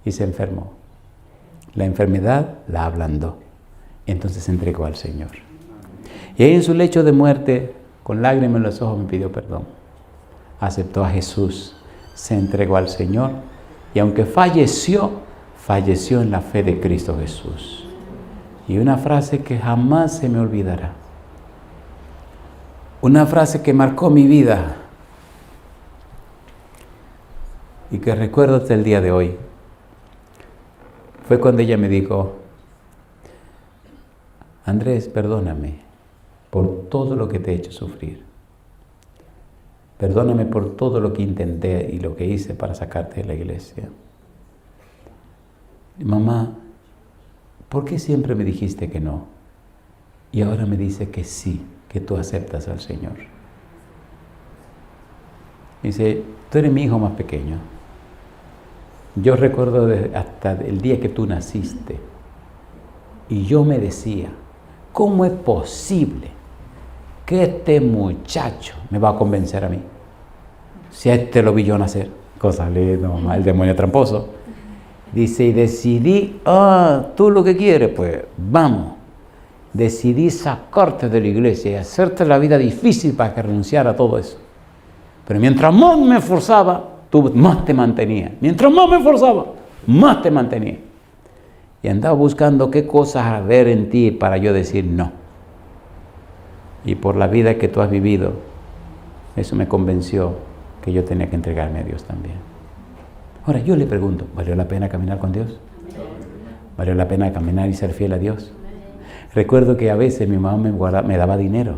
Y se enfermó. La enfermedad la ablandó. Entonces se entregó al Señor. Y ahí en su lecho de muerte, con lágrimas en los ojos, me pidió perdón. Aceptó a Jesús, se entregó al Señor y aunque falleció en la fe de Cristo Jesús. Y una frase que jamás se me olvidará. Una frase que marcó mi vida y que recuerdo hasta el día de hoy. Fue cuando ella me dijo, Andrés, perdóname por todo lo que te he hecho sufrir. Perdóname por todo lo que intenté y lo que hice para sacarte de la iglesia. Mamá, ¿por qué siempre me dijiste que no? Y ahora me dice que sí, que tú aceptas al Señor. Dice, tú eres mi hijo más pequeño. Yo recuerdo hasta el día que tú naciste. Y yo me decía, ¿cómo es posible que este muchacho me va a convencer a mí? Si a este lo vi yo nacer. Cosa linda, mamá, el demonio tramposo. Dice, y decidí, tú lo que quieres, pues vamos. Decidí sacarte de la iglesia y hacerte la vida difícil para que renunciara a todo eso. Pero mientras más me esforzaba, tú más te mantenías. Mientras más me esforzaba, más te mantenía. Y andaba buscando qué cosas ver en ti para yo decir no. Y por la vida que tú has vivido, eso me convenció que yo tenía que entregarme a Dios también. Ahora, yo le pregunto, ¿valió la pena caminar con Dios? ¿Valió la pena caminar y ser fiel a Dios? Recuerdo que a veces mi mamá me daba dinero.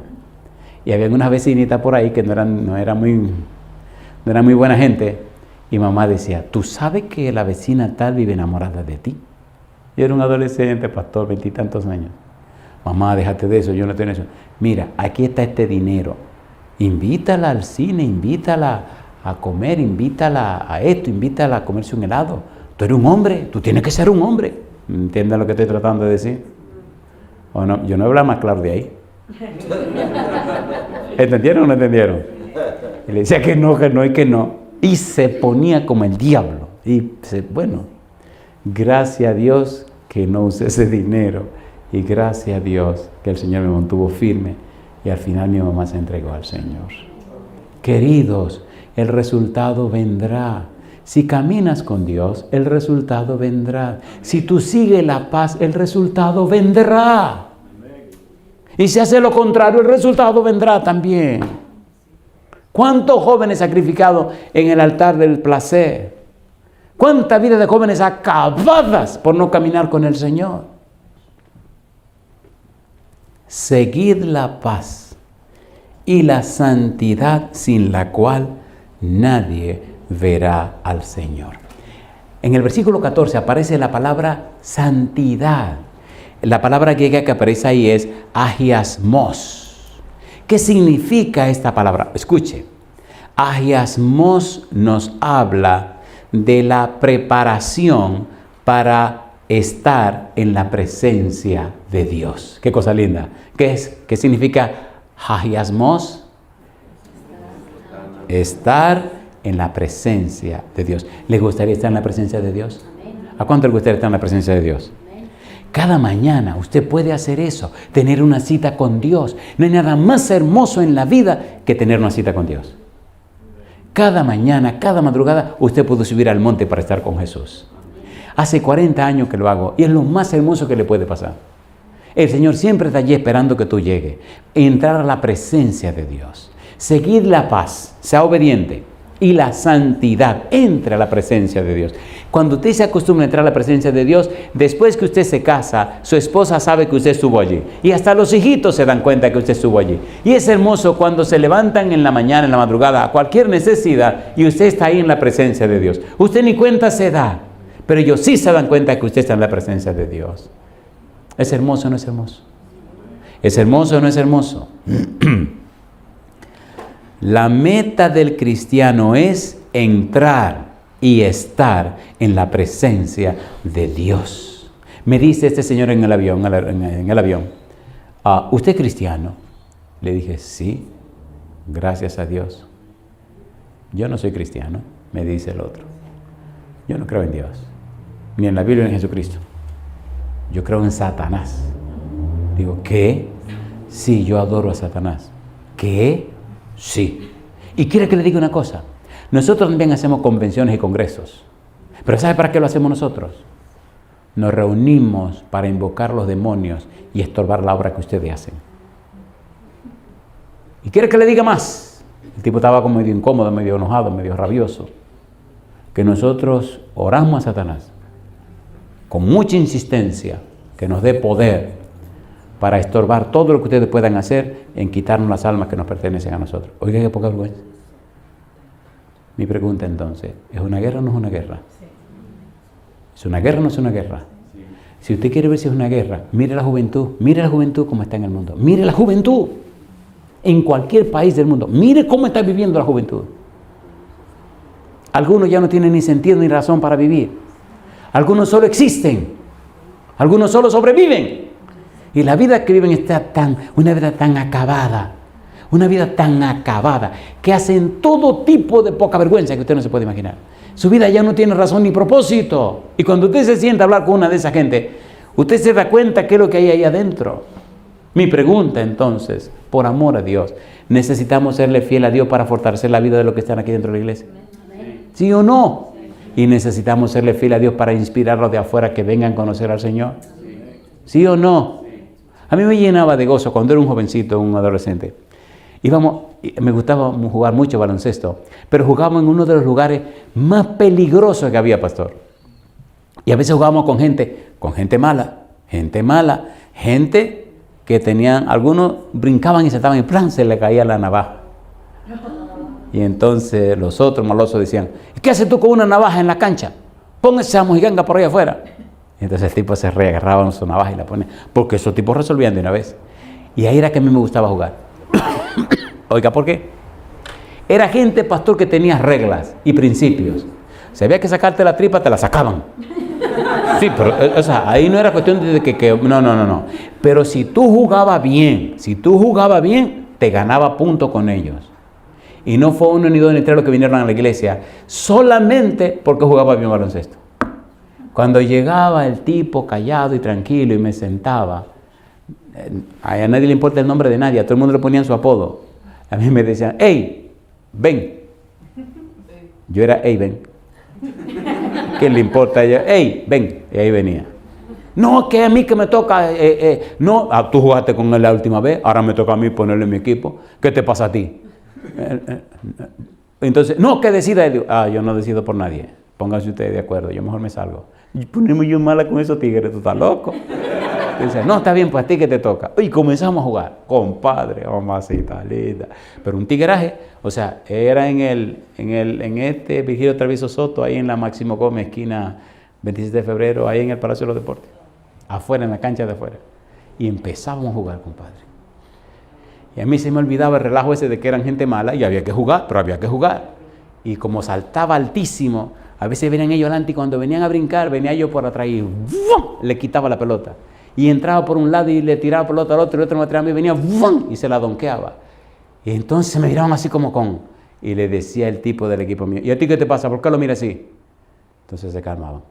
Y había unas vecinitas por ahí que no eran muy buena gente. Y mamá decía, ¿tú sabes que la vecina tal vive enamorada de ti? Yo era un adolescente, pastor, 20 y tantos años. Mamá, déjate de eso, yo no tengo eso. Mira, aquí está este dinero. Invítala al cine, invítala a comer, invítala a esto, invítala a comerse un helado. Tú eres un hombre, tú tienes que ser un hombre. ¿Entienden lo que estoy tratando de decir? ¿O no? Yo no hablo más claro de ahí. ¿Entendieron o no entendieron? Y le decía que no, que no y que no. Y se ponía como el diablo. Bueno, gracias a Dios que no usé ese dinero. Y gracias a Dios que el Señor me mantuvo firme. Y al final mi mamá se entregó al Señor. Queridos, el resultado vendrá. Si caminas con Dios, el resultado vendrá. Si tú sigues la paz, el resultado vendrá. Y si haces lo contrario, el resultado vendrá también. ¿Cuántos jóvenes sacrificados en el altar del placer? ¿Cuánta vida de jóvenes acabadas por no caminar con el Señor? Seguid la paz y la santidad sin la cual nadie verá al Señor. En el versículo 14 aparece la palabra santidad. La palabra griega que aparece ahí es agiasmos. ¿Qué significa esta palabra? Escuche, agiasmos nos habla de la preparación para estar en la presencia de Dios. Qué cosa linda. ¿Qué significa agiasmos? Estar en la presencia de Dios. ¿Les gustaría estar en la presencia de Dios? ¿A cuánto les gustaría estar en la presencia de Dios? Cada mañana usted puede hacer eso, tener una cita con Dios. No hay nada más hermoso en la vida que tener una cita con Dios. Cada mañana, cada madrugada, usted puede subir al monte para estar con Jesús. Hace 40 años que lo hago y es lo más hermoso que le puede pasar. El Señor siempre está allí esperando que tú llegues. Entrar a la presencia de Dios. Seguir la paz, sea obediente. Y la santidad, entre a la presencia de Dios. Cuando usted se acostumbra a entrar a la presencia de Dios, después que usted se casa, su esposa sabe que usted estuvo allí. Y hasta los hijitos se dan cuenta que usted estuvo allí. Y es hermoso cuando se levantan en la mañana, en la madrugada, a cualquier necesidad, y usted está ahí en la presencia de Dios. Usted ni cuenta se da, pero ellos sí se dan cuenta que usted está en la presencia de Dios. ¿Es hermoso o no es hermoso? ¿Es hermoso o no es hermoso? La meta del cristiano es entrar y estar en la presencia de Dios. Me dice este señor en el avión, ¿usted es cristiano? Le dije, sí, gracias a Dios. Yo no soy cristiano, me dice el otro. Yo no creo en Dios, ni en la Biblia ni en Jesucristo. Yo creo en Satanás. Digo, ¿qué? Sí, yo adoro a Satanás. ¿Qué? Sí. Y quiere que le diga una cosa. Nosotros también hacemos convenciones y congresos. Pero ¿sabe para qué lo hacemos nosotros? Nos reunimos para invocar los demonios y estorbar la obra que ustedes hacen. Y quiere que le diga más. El tipo estaba como medio incómodo, medio enojado, medio rabioso. Que nosotros oramos a Satanás con mucha insistencia que nos dé poder para estorbar todo lo que ustedes puedan hacer en quitarnos las almas que nos pertenecen a nosotros. Oiga, qué poca vergüenza. Mi pregunta entonces, ¿es una guerra o no es una guerra? Sí. ¿Es una guerra o no es una guerra? Sí. Si usted quiere ver si es una guerra, mire la juventud como está en el mundo. Mire la juventud en cualquier país del mundo. Mire cómo está viviendo la juventud. Algunos ya no tienen ni sentido ni razón para vivir. Algunos solo existen. Algunos solo sobreviven. Y la vida que viven está una vida tan acabada, que hacen todo tipo de poca vergüenza que usted no se puede imaginar. Su vida ya no tiene razón ni propósito. Y cuando usted se sienta a hablar con una de esa gente, usted se da cuenta qué es lo que hay ahí adentro. Mi pregunta entonces, por amor a Dios, ¿necesitamos serle fiel a Dios para fortalecer la vida de los que están aquí dentro de la iglesia? ¿Sí o no? Y necesitamos serle fiel a Dios para inspirarlos de afuera que vengan a conocer al Señor. ¿Sí o no? A mí me llenaba de gozo cuando era un jovencito, un adolescente. Íbamos Y me gustaba jugar mucho baloncesto, pero jugábamos en uno de los lugares más peligrosos que había, pastor. Y a veces jugábamos con gente mala, gente que tenían, algunos brincaban y saltaban y plan, se le caía la navaja. Y entonces los otros malosos decían, ¿qué haces tú con una navaja en la cancha? Pon esa mojiganga por ahí afuera. Y entonces el tipo se reagarraba en su navaja y la pone, porque esos tipos resolvían de una vez. Y ahí era que a mí me gustaba jugar. Oiga, ¿por qué? Era gente, pastor, que tenía reglas y principios. Si había que sacarte la tripa, te la sacaban. Sí, pero o sea, ahí no era cuestión de que no. Pero si tú jugabas bien, te ganaba punto con ellos. Y no fue uno ni dos ni tres los que vinieron a la iglesia solamente porque jugaba bien baloncesto. Cuando llegaba el tipo callado y tranquilo y me sentaba, a nadie le importa el nombre de nadie, a todo el mundo le ponían su apodo. A mí me decían, hey, ven. Yo era, hey, ven. ¿Qué le importa a ella? Hey, ven. Y ahí venía. No, que a mí que me toca, no, tú jugaste con él la última vez, ahora me toca a mí ponerle en mi equipo. ¿Qué te pasa a ti? Entonces, no, que decida él. Yo no decido por nadie. Pónganse ustedes de acuerdo, yo mejor me salgo. Y ponemos yo mala con esos tigres, tú estás loco. Dice, no, está bien, pues a ti que te toca. Y comenzamos a jugar, compadre, mamacita linda. Pero un tigraje, o sea, era en este Virgilio Travieso Soto, ahí en la Máximo Gómez, esquina 27 de febrero, ahí en el Palacio de los Deportes. Afuera, en la cancha de afuera. Y empezábamos a jugar, compadre. Y a mí se me olvidaba el relajo ese de que eran gente mala y había que jugar, pero había que jugar. Y como saltaba altísimo, a veces venían ellos adelante y cuando venían a brincar, venía yo por atrás y ¡vum!, le quitaba la pelota. Y entraba por un lado y le tiraba pelota al otro, y el otro me tiraba y venía ¡vum!, y se la donkeaba. Y entonces me miraban así como con... Y le decía el tipo del equipo mío, ¿y a ti qué te pasa? ¿Por qué lo miras así? Entonces se calmaban.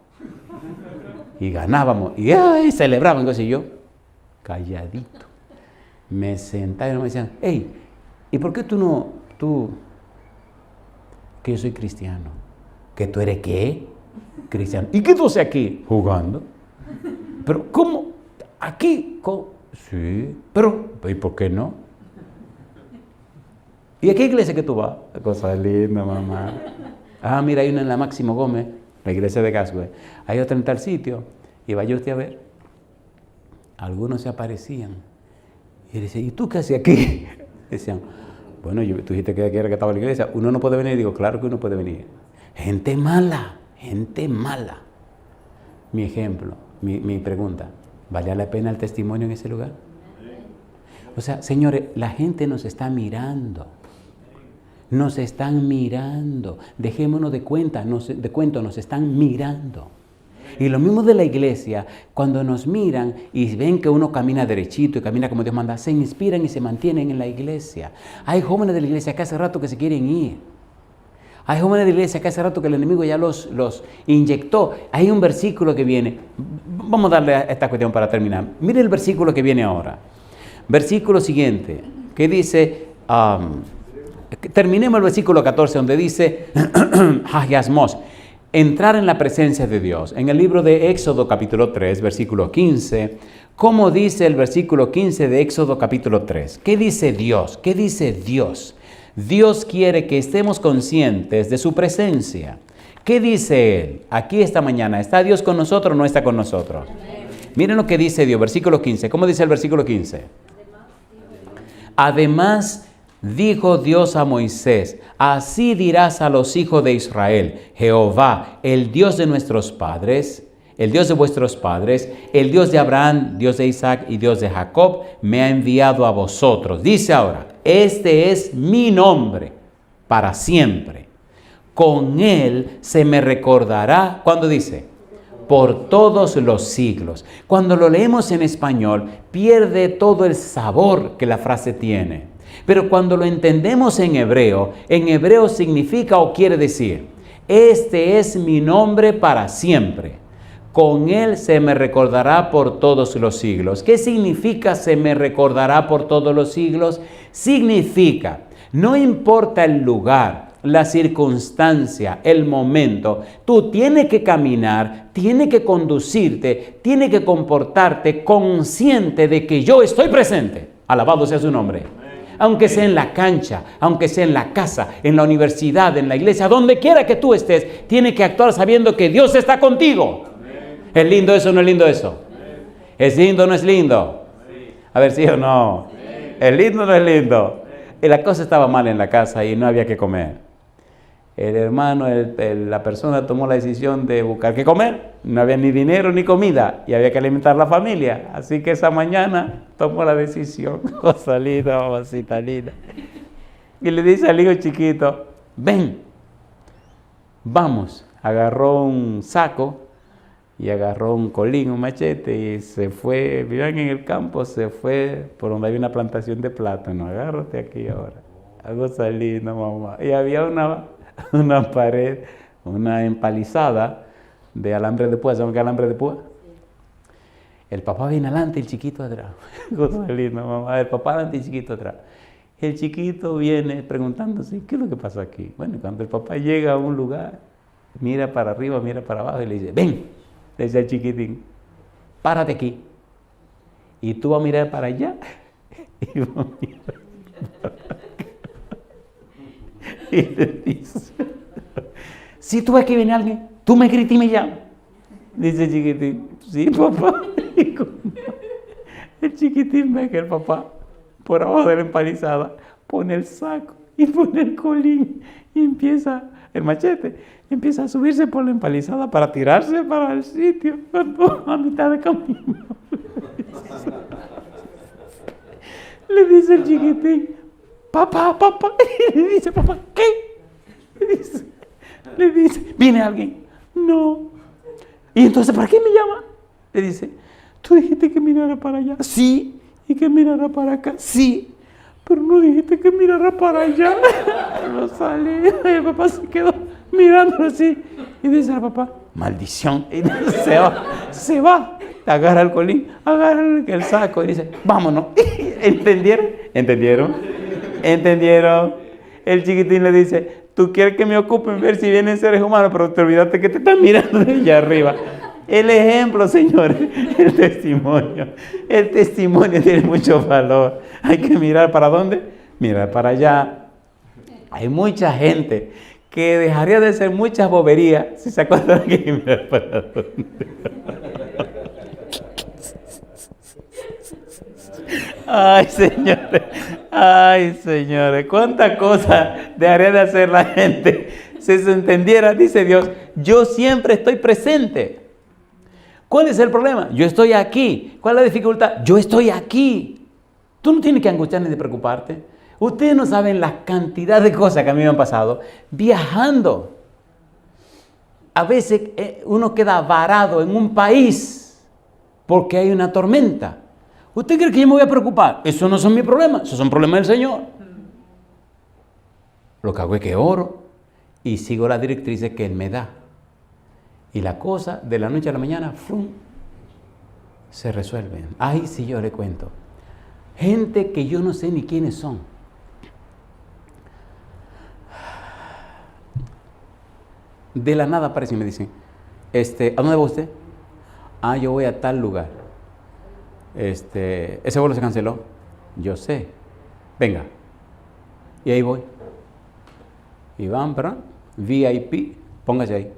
Y ganábamos. Y ¡ay!, celebraban. Entonces yo, calladito, me sentaba y me decían, hey, ¿y por qué tú que yo soy cristiano? ¿Que tú eres qué? Cristiano. ¿Y qué tú haces aquí? Jugando. ¿Pero cómo? ¿Aquí? ¿Cómo? Sí. ¿Pero? ¿Y por qué no? ¿Y a qué iglesia que tú vas? Cosa linda, mamá. Mira, hay una en la Máximo Gómez, la iglesia de Gascue. Hay otra en tal sitio. Y vaya usted a ver. Algunos se aparecían. Y decía, ¿y tú qué haces aquí? Decían, bueno, tú dijiste que aquí era que estaba la iglesia. ¿Uno no puede venir? Digo, claro que uno puede venir. Gente mala, gente mala. Mi ejemplo, mi pregunta, ¿valía la pena el testimonio en ese lugar? O sea, señores, la gente nos está mirando. Nos están mirando. Dejémonos de cuento, nos están mirando. Y lo mismo de la iglesia, cuando nos miran y ven que uno camina derechito y camina como Dios manda, se inspiran y se mantienen en la iglesia. Hay jóvenes de la iglesia que hace rato que se quieren ir. Hay jóvenes de la iglesia que hace rato que el enemigo ya los inyectó. Hay un versículo que viene. Vamos a darle a esta cuestión para terminar. Mire el versículo que viene ahora. Versículo siguiente, que dice, terminemos el versículo 14, donde dice, Hagiasmos, entrar en la presencia de Dios. En el libro de Éxodo capítulo 3, versículo 15, ¿cómo dice el versículo 15 de Éxodo capítulo 3? ¿Qué dice Dios? ¿Qué dice Dios? Dios quiere que estemos conscientes de su presencia. ¿Qué dice Él? Aquí esta mañana, ¿está Dios con nosotros o no está con nosotros? Amén. Miren lo que dice Dios, versículo 15. ¿Cómo dice el versículo 15? Además, dijo Dios a Moisés, así dirás a los hijos de Israel, Jehová, el Dios de nuestros padres, el Dios de vuestros padres, el Dios de Abraham, Dios de Isaac y Dios de Jacob, me ha enviado a vosotros. Dice ahora, este es mi nombre para siempre. Con él se me recordará, ¿cuándo dice? Por todos los siglos. Cuando lo leemos en español, pierde todo el sabor que la frase tiene. Pero cuando lo entendemos en hebreo significa o quiere decir, este es mi nombre para siempre. Con él se me recordará por todos los siglos. ¿Qué significa se me recordará por todos los siglos? Significa, no importa el lugar, la circunstancia, el momento, tú tienes que caminar, tienes que conducirte, tienes que comportarte consciente de que yo estoy presente. Alabado sea su nombre. Aunque sea en la cancha, aunque sea en la casa, en la universidad, en la iglesia, donde quiera que tú estés, tienes que actuar sabiendo que Dios está contigo. ¿Es lindo eso o no es lindo eso? ¿Es lindo o no es lindo? A ver, ¿sí o no? ¿Es lindo o no es lindo? Y la cosa estaba mal en la casa y no había que comer. El hermano, la persona tomó la decisión de buscar qué comer. No había ni dinero ni comida y había que alimentar a la familia. Así que esa mañana tomó la decisión. Cosa linda, mamacita linda. Y le dice al hijo chiquito, ven, vamos. Agarró un saco y agarró un colín, un machete y se fue, vivían en el campo, se fue por donde había una plantación de plátano. Agárrate aquí ahora. Algo linda, mamá. Y había una pared, una empalizada de alambre de púa. ¿Saben qué es alambre de púa? El papá viene adelante y el chiquito atrás. Cosa linda, mamá. El papá adelante y el chiquito atrás. El chiquito viene preguntándose, ¿qué es lo que pasa aquí? Bueno, cuando el papá llega a un lugar, mira para arriba, mira para abajo y le dice, ven, le dice al chiquitín, párate aquí. Y tú vas a mirar para allá y vas a mirar para acá. Y le dice, si tú ves que viene alguien, tú me gritas y me llamas. Dice el chiquitín, sí, papá. El chiquitín ve que el papá, por abajo de la empalizada, pone el saco y pone el colín y empieza, el machete, empieza a subirse por la empalizada para tirarse para el sitio, a mitad de camino. Le dice el chiquitín, papá, y le dice, papá, ¿qué? Le dice, ¿viene alguien? No. ¿Y entonces para qué me llama? Le dice, tú dijiste que mirara para allá. Sí. ¿Y que mirara para acá? Sí. Pero no dijiste que mirara para allá. No sale. El papá se quedó mirando así. Y dice al papá, maldición. Y se va. Agarra el colín, agarra el saco y dice, vámonos. ¿Entendieron? El chiquitín le dice, tú quieres que me ocupe en ver si vienen seres humanos, pero te olvidaste que te están mirando de allá arriba. El ejemplo, señores, el testimonio tiene mucho valor. Hay que mirar para dónde, mirar para allá. Hay mucha gente que dejaría de ser muchas boberías si se acuerdan que hay que mirar para dónde. Ay, señores, cuántas cosas dejaría de hacer la gente si se entendiera. Dice Dios, yo siempre estoy presente. ¿Cuál es el problema? Yo estoy aquí. ¿Cuál es la dificultad? Yo estoy aquí. Tú no tienes que angustiarte ni preocuparte. Ustedes no saben la cantidad de cosas que a mí me han pasado viajando. A veces uno queda varado en un país porque hay una tormenta. ¿Usted cree que yo me voy a preocupar? Eso no son mis problemas, esos son problemas del Señor. Lo que hago es que oro y sigo las directrices que Él me da. Y la cosa, de la noche a la mañana, ¡fum!, se resuelven. Ay, sí, yo le cuento. Gente que yo no sé ni quiénes son. De la nada aparecen y me dicen, ¿a dónde va usted? Ah, yo voy a tal lugar. Ese vuelo se canceló. Yo sé. Venga. Y ahí voy. Y van, ¿verdad? VIP, póngase ahí.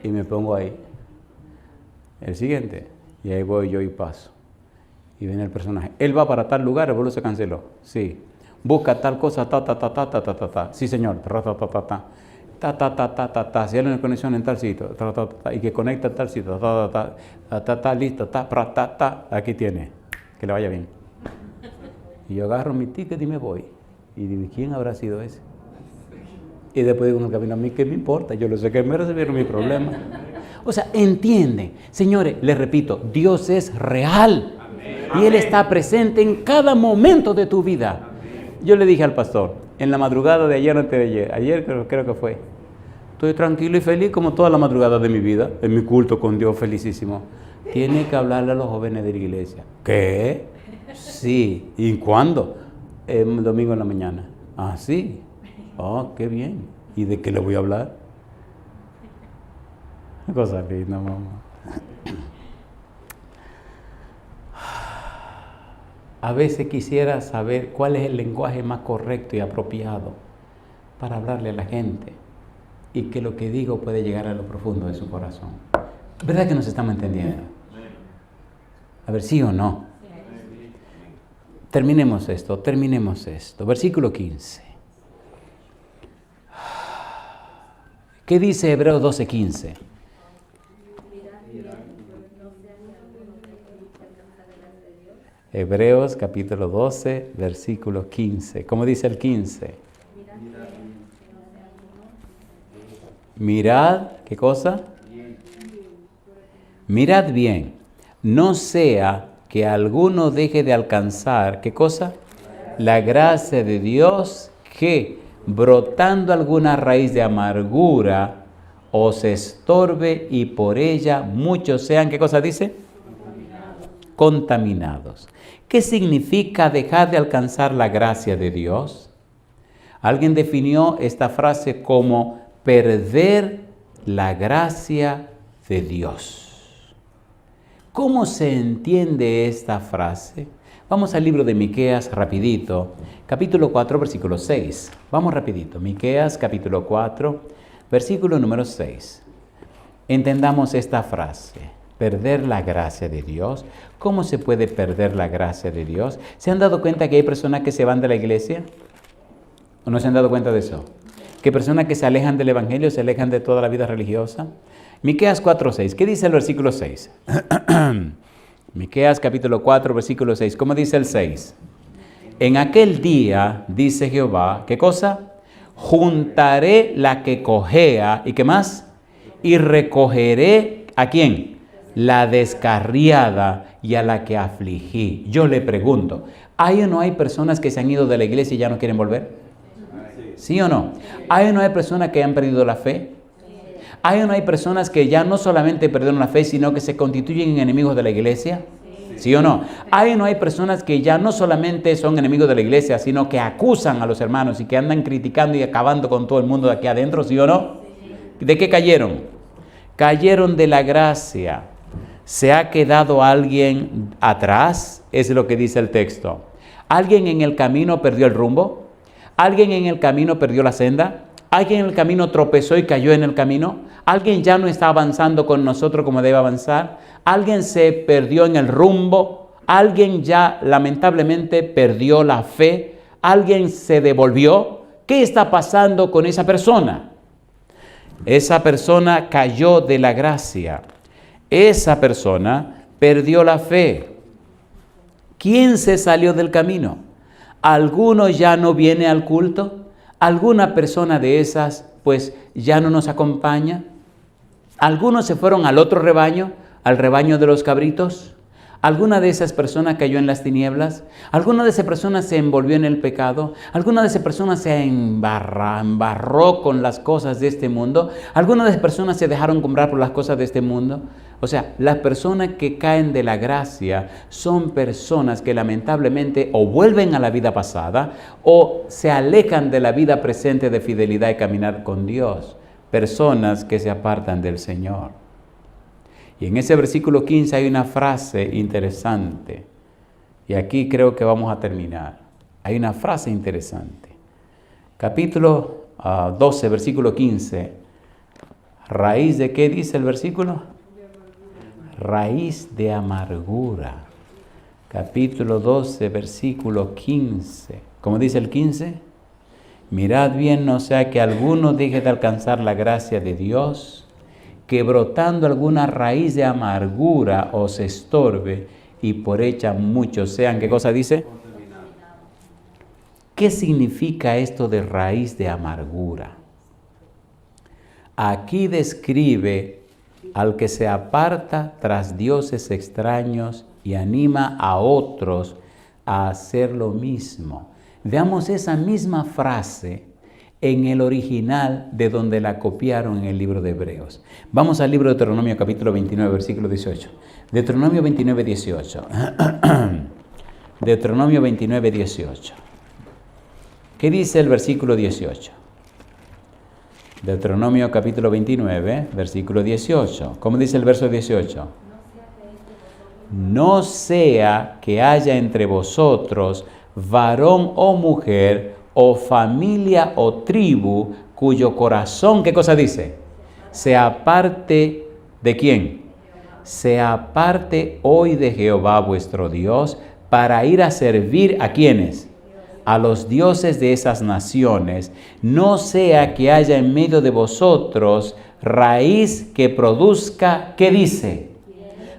Y me pongo ahí. El siguiente. Y ahí voy yo y paso. Y viene el personaje. Él va para tal lugar, el vuelo se canceló. Sí. Busca tal cosa, ta. Sí, señor. Ta. Si hay una conexión en tal sitio. Y que conecta en tal sitio. Listo. Aquí tiene. Que le vaya bien. Y yo agarro mi ticket y me voy. Y digo, ¿quién habrá sido ese? Y después digo en el camino, a mí qué me importa, yo lo sé que me resolvieron mi problema. O sea, entienden, señores, les repito, Dios es real. Amén. Y Él está presente en cada momento de tu vida. Amén. Yo le dije al pastor, en la madrugada de ayer, antes de ayer creo que fue, estoy tranquilo y feliz como toda la madrugada de mi vida, en mi culto con Dios, felicísimo. Tiene que hablarle a los jóvenes de la iglesia. ¿Qué? Sí. ¿Y cuándo? El domingo en la mañana. Ah, sí. Oh, qué bien. ¿Y de qué le voy a hablar? Cosa linda, mamá. A veces quisiera saber cuál es el lenguaje más correcto y apropiado para hablarle a la gente y que lo que digo puede llegar a lo profundo de su corazón. ¿Verdad que nos estamos entendiendo? A ver, ¿sí o no? Terminemos esto. Versículo 15. ¿Qué dice Hebreos 12:15? Hebreos capítulo 12, versículo 15. ¿Cómo dice el 15? Mirad, ¿qué cosa? Mirad bien, no sea que alguno deje de alcanzar, ¿qué cosa? La gracia de Dios, que brotando alguna raíz de amargura os estorbe y por ella muchos sean, ¿qué cosa dice? Contaminados. ¿Qué significa dejar de alcanzar la gracia de Dios? Alguien definió esta frase como perder la gracia de Dios. ¿Cómo se entiende esta frase? Vamos al libro de Miqueas rapidito, capítulo 4, versículo 6. Vamos rapidito, Miqueas capítulo 4, versículo número 6. Entendamos esta frase. Perder la gracia de Dios. ¿Cómo se puede perder la gracia de Dios? ¿Se han dado cuenta que hay personas que se van de la iglesia? ¿O no se han dado cuenta de eso? ¿Que personas que se alejan del evangelio, se alejan de toda la vida religiosa? Miqueas 4:6. ¿Qué dice el versículo 6? Miqueas capítulo 4, versículo 6. ¿Cómo dice el 6? En aquel día, dice Jehová, ¿qué cosa? Juntaré la que cojea, ¿y qué más? Y recogeré, ¿a quién? La descarriada y a la que afligí. Yo le pregunto, ¿hay o no hay personas que se han ido de la iglesia y ya no quieren volver? ¿Sí o no? ¿Hay o no hay personas que han perdido la fe? ¿Hay o no hay personas que ya no solamente perdieron la fe, sino que se constituyen en enemigos de la iglesia? ¿Sí o no? ¿Hay o no hay personas que ya no solamente son enemigos de la iglesia, sino que acusan a los hermanos y que andan criticando y acabando con todo el mundo de aquí adentro? ¿Sí o no? ¿De qué cayeron? Cayeron de la gracia. ¿Se ha quedado alguien atrás? Es lo que dice el texto. ¿Alguien en el camino perdió el rumbo? ¿Alguien en el camino perdió la senda? ¿Alguien en el camino tropezó y cayó en el camino? ¿Alguien ya no está avanzando con nosotros como debe avanzar? ¿Alguien se perdió en el rumbo? ¿Alguien ya lamentablemente perdió la fe? ¿Alguien se devolvió? ¿Qué está pasando con esa persona? Esa persona cayó de la gracia. Esa persona perdió la fe. ¿Quién se salió del camino? ¿Alguno ya no viene al culto? ¿Alguna persona de esas pues ya no nos acompaña? ¿Algunos se fueron al otro rebaño, al rebaño de los cabritos? ¿Alguna de esas personas cayó en las tinieblas? ¿Alguna de esas personas se envolvió en el pecado? ¿Alguna de esas personas se embarró con las cosas de este mundo? ¿Alguna de esas personas se dejaron comprar por las cosas de este mundo? O sea, las personas que caen de la gracia son personas que lamentablemente o vuelven a la vida pasada o se alejan de la vida presente de fidelidad y caminar con Dios. Personas que se apartan del Señor. Y en ese versículo 15 hay una frase interesante. Y aquí creo que vamos a terminar. Hay una frase interesante. Capítulo 12, versículo 15. ¿Raíz de qué dice el versículo? Raíz de amargura. Capítulo 12, versículo 15. ¿Cómo dice el 15? Mirad bien, no sea que alguno deje de alcanzar la gracia de Dios, que brotando alguna raíz de amargura os estorbe y por ella muchos sean, ¿qué cosa dice? ¿Qué significa esto de raíz de amargura? Aquí describe al que se aparta tras dioses extraños y anima a otros a hacer lo mismo. Veamos esa misma frase en el original de donde la copiaron en el libro de Hebreos. Vamos al libro de Deuteronomio capítulo 29, versículo 18. Deuteronomio 29, 18. Deuteronomio 29, 18. ¿Qué dice el versículo 18? Deuteronomio capítulo 29, versículo 18. ¿Cómo dice el verso 18? no sea que haya entre vosotros varón o mujer, o familia o tribu, cuyo corazón, ¿qué cosa dice? Se aparte ¿de quién? Se aparte hoy de Jehová vuestro Dios para ir a servir ¿a quiénes? A los dioses de esas naciones, no sea que haya en medio de vosotros raíz que produzca, ¿qué dice?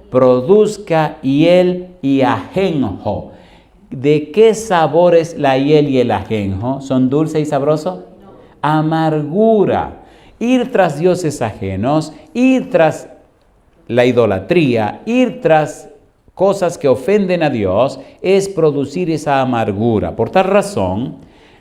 Produzca hiel y ajenjo. ¿De qué sabor es la hiel y el ajenjo? ¿Son dulce y sabroso? Amargura. Ir tras dioses ajenos, ir tras la idolatría, ir tras cosas que ofenden a Dios, es producir esa amargura. Por tal razón,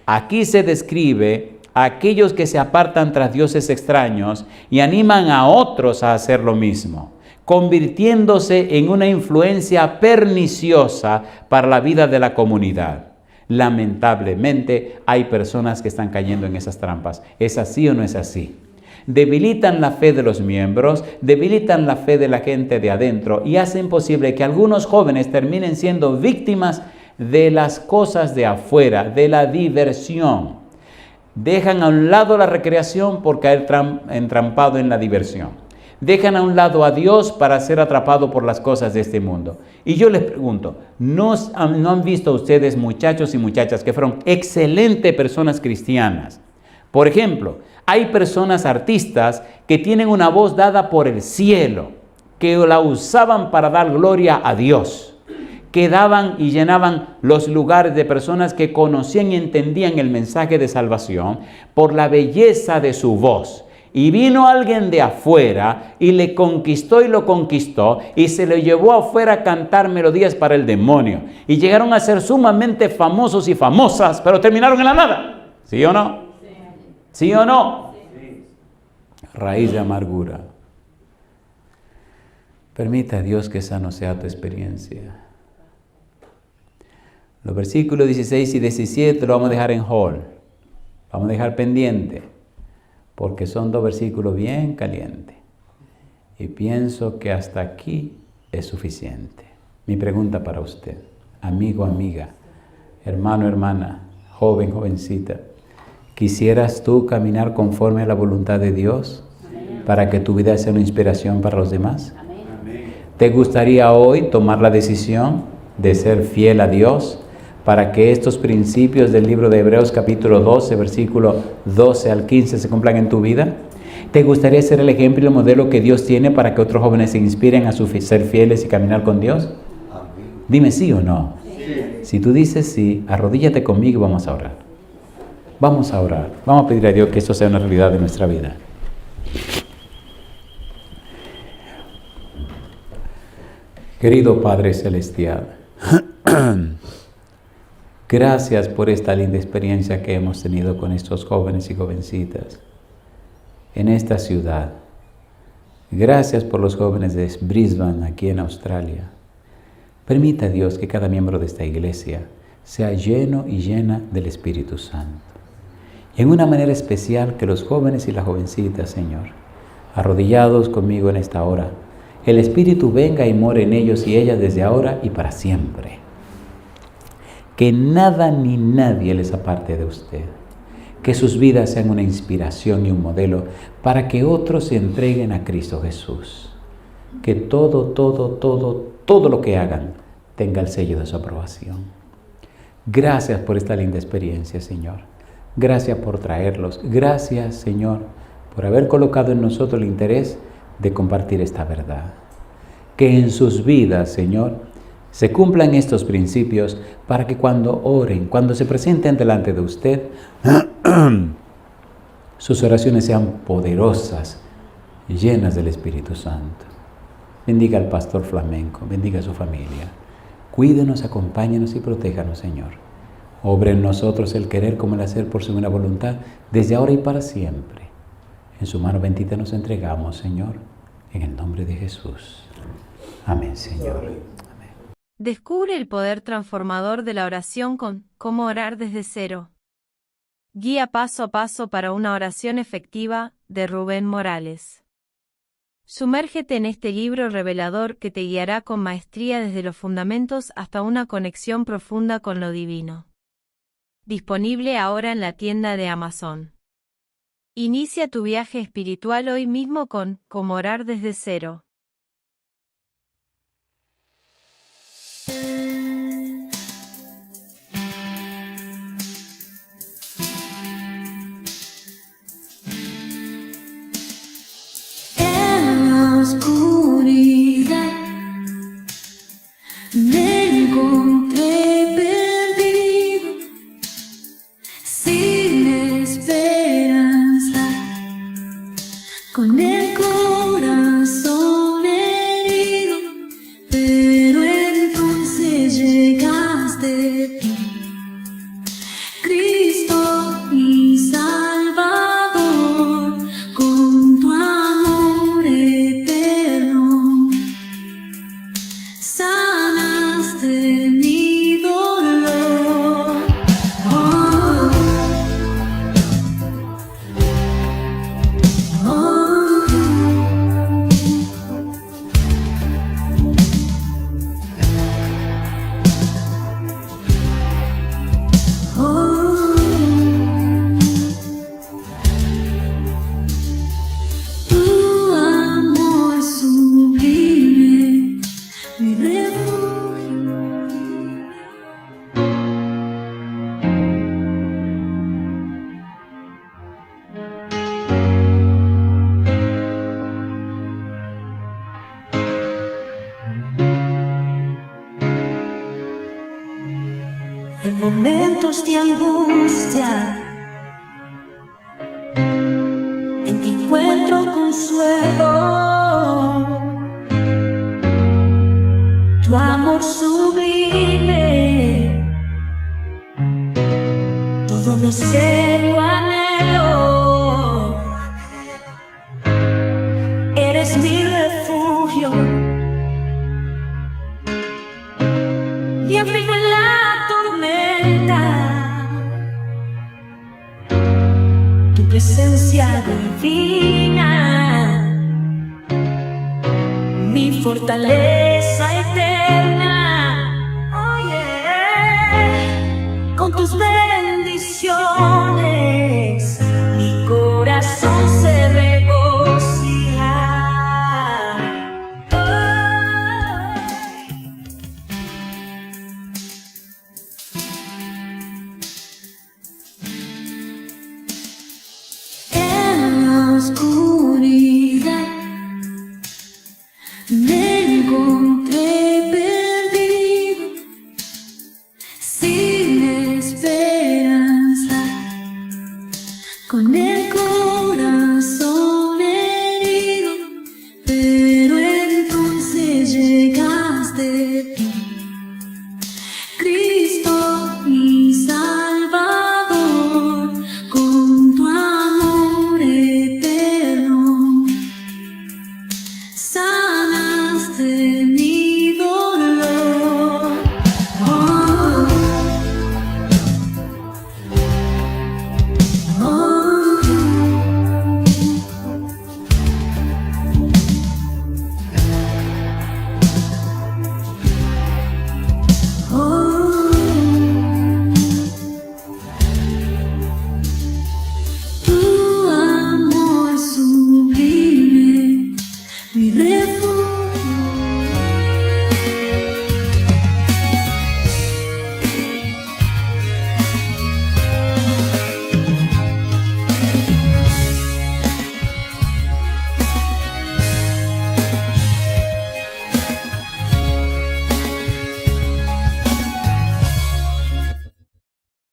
aquí se describe a aquellos que se apartan tras dioses extraños y animan a otros a hacer lo mismo, convirtiéndose en una influencia perniciosa para la vida de la comunidad. Lamentablemente, hay personas que están cayendo en esas trampas. ¿Es así o no es así? Debilitan la fe de los miembros, debilitan la fe de la gente de adentro y hacen posible que algunos jóvenes terminen siendo víctimas de las cosas de afuera, de la diversión. Dejan a un lado la recreación por caer entrampado en la diversión. Dejan a un lado a Dios para ser atrapado por las cosas de este mundo. Y yo les pregunto, ¿no han visto ustedes muchachos y muchachas que fueron excelentes personas cristianas? Por ejemplo, hay personas artistas que tienen una voz dada por el cielo, que la usaban para dar gloria a Dios, que daban y llenaban los lugares de personas que conocían y entendían el mensaje de salvación por la belleza de su voz. Y vino alguien de afuera y le conquistó y lo conquistó y se lo llevó afuera a cantar melodías para el demonio. Y llegaron a ser sumamente famosos y famosas, pero terminaron en la nada. ¿Sí o no? ¿Sí o no? Sí. Raíz de amargura. Permita a Dios que esa no sea tu experiencia. Los versículos 16 y 17 lo vamos a dejar en hall. Vamos a dejar pendiente, porque son dos versículos bien calientes. Y pienso que hasta aquí es suficiente. Mi pregunta para usted, amigo, amiga, hermano, hermana, joven, jovencita. ¿Quisieras tú caminar conforme a la voluntad de Dios para que tu vida sea una inspiración para los demás? ¿Te gustaría hoy tomar la decisión de ser fiel a Dios para que estos principios del libro de Hebreos capítulo 12, versículo 12 al 15 se cumplan en tu vida? ¿Te gustaría ser el ejemplo y el modelo que Dios tiene para que otros jóvenes se inspiren a ser fieles y caminar con Dios? Dime sí o no. Sí. Si tú dices sí, arrodíllate conmigo y vamos a orar. Vamos a orar. Vamos a pedir a Dios que esto sea una realidad de nuestra vida. Querido Padre Celestial, gracias por esta linda experiencia que hemos tenido con estos jóvenes y jovencitas en esta ciudad. Gracias por los jóvenes de Brisbane, aquí en Australia. Permita, Dios, que cada miembro de esta iglesia sea lleno y llena del Espíritu Santo. Y en una manera especial que los jóvenes y las jovencitas, Señor, arrodillados conmigo en esta hora, el Espíritu venga y more en ellos y ellas desde ahora y para siempre. Que nada ni nadie les aparte de usted. Que sus vidas sean una inspiración y un modelo para que otros se entreguen a Cristo Jesús. Que todo lo que hagan tenga el sello de su aprobación. Gracias por esta linda experiencia, Señor. Gracias por traerlos. Gracias, Señor, por haber colocado en nosotros el interés de compartir esta verdad. Que en sus vidas, Señor, se cumplan estos principios para que cuando oren, cuando se presenten delante de usted, sus oraciones sean poderosas y llenas del Espíritu Santo. Bendiga al pastor flamenco, bendiga a su familia. Cuídenos, acompáñenos y protéjanos, Señor. Obre en nosotros el querer como el hacer por su buena voluntad, desde ahora y para siempre. En su mano bendita nos entregamos, Señor, en el nombre de Jesús. Amén, Señor. Amén. Descubre el poder transformador de la oración con Cómo orar desde cero. Guía paso a paso para una oración efectiva, de Rubén Morales. Sumérgete en este libro revelador que te guiará con maestría desde los fundamentos hasta una conexión profunda con lo divino. Disponible ahora en la tienda de Amazon. Inicia tu viaje espiritual hoy mismo con Cómo orar desde cero. En la oscuridad me encontré perdido, sin esperanza, con el corazón herido, pero entonces llegaste tú, Cristo mi Salvador, con tu amor eterno, sanaste mi dolor. Oh, tu amor sublime, mi refugio. En momentos de angustia, en que encuentro consuelo, tu amor sublime, todo deseo anhelo, eres mi refugio, y abrigo en la tormenta, tu presencia divina, mi fortaleza eterna. Oh, yeah. Con tus bendiciones mi corazón se regocija. Oh. En la oscuridad me encontré perdido, sin esperanza, con el corazón herido, pero entonces llegaste tú, Cristo mi Salvador, con tu amor eterno, sanaste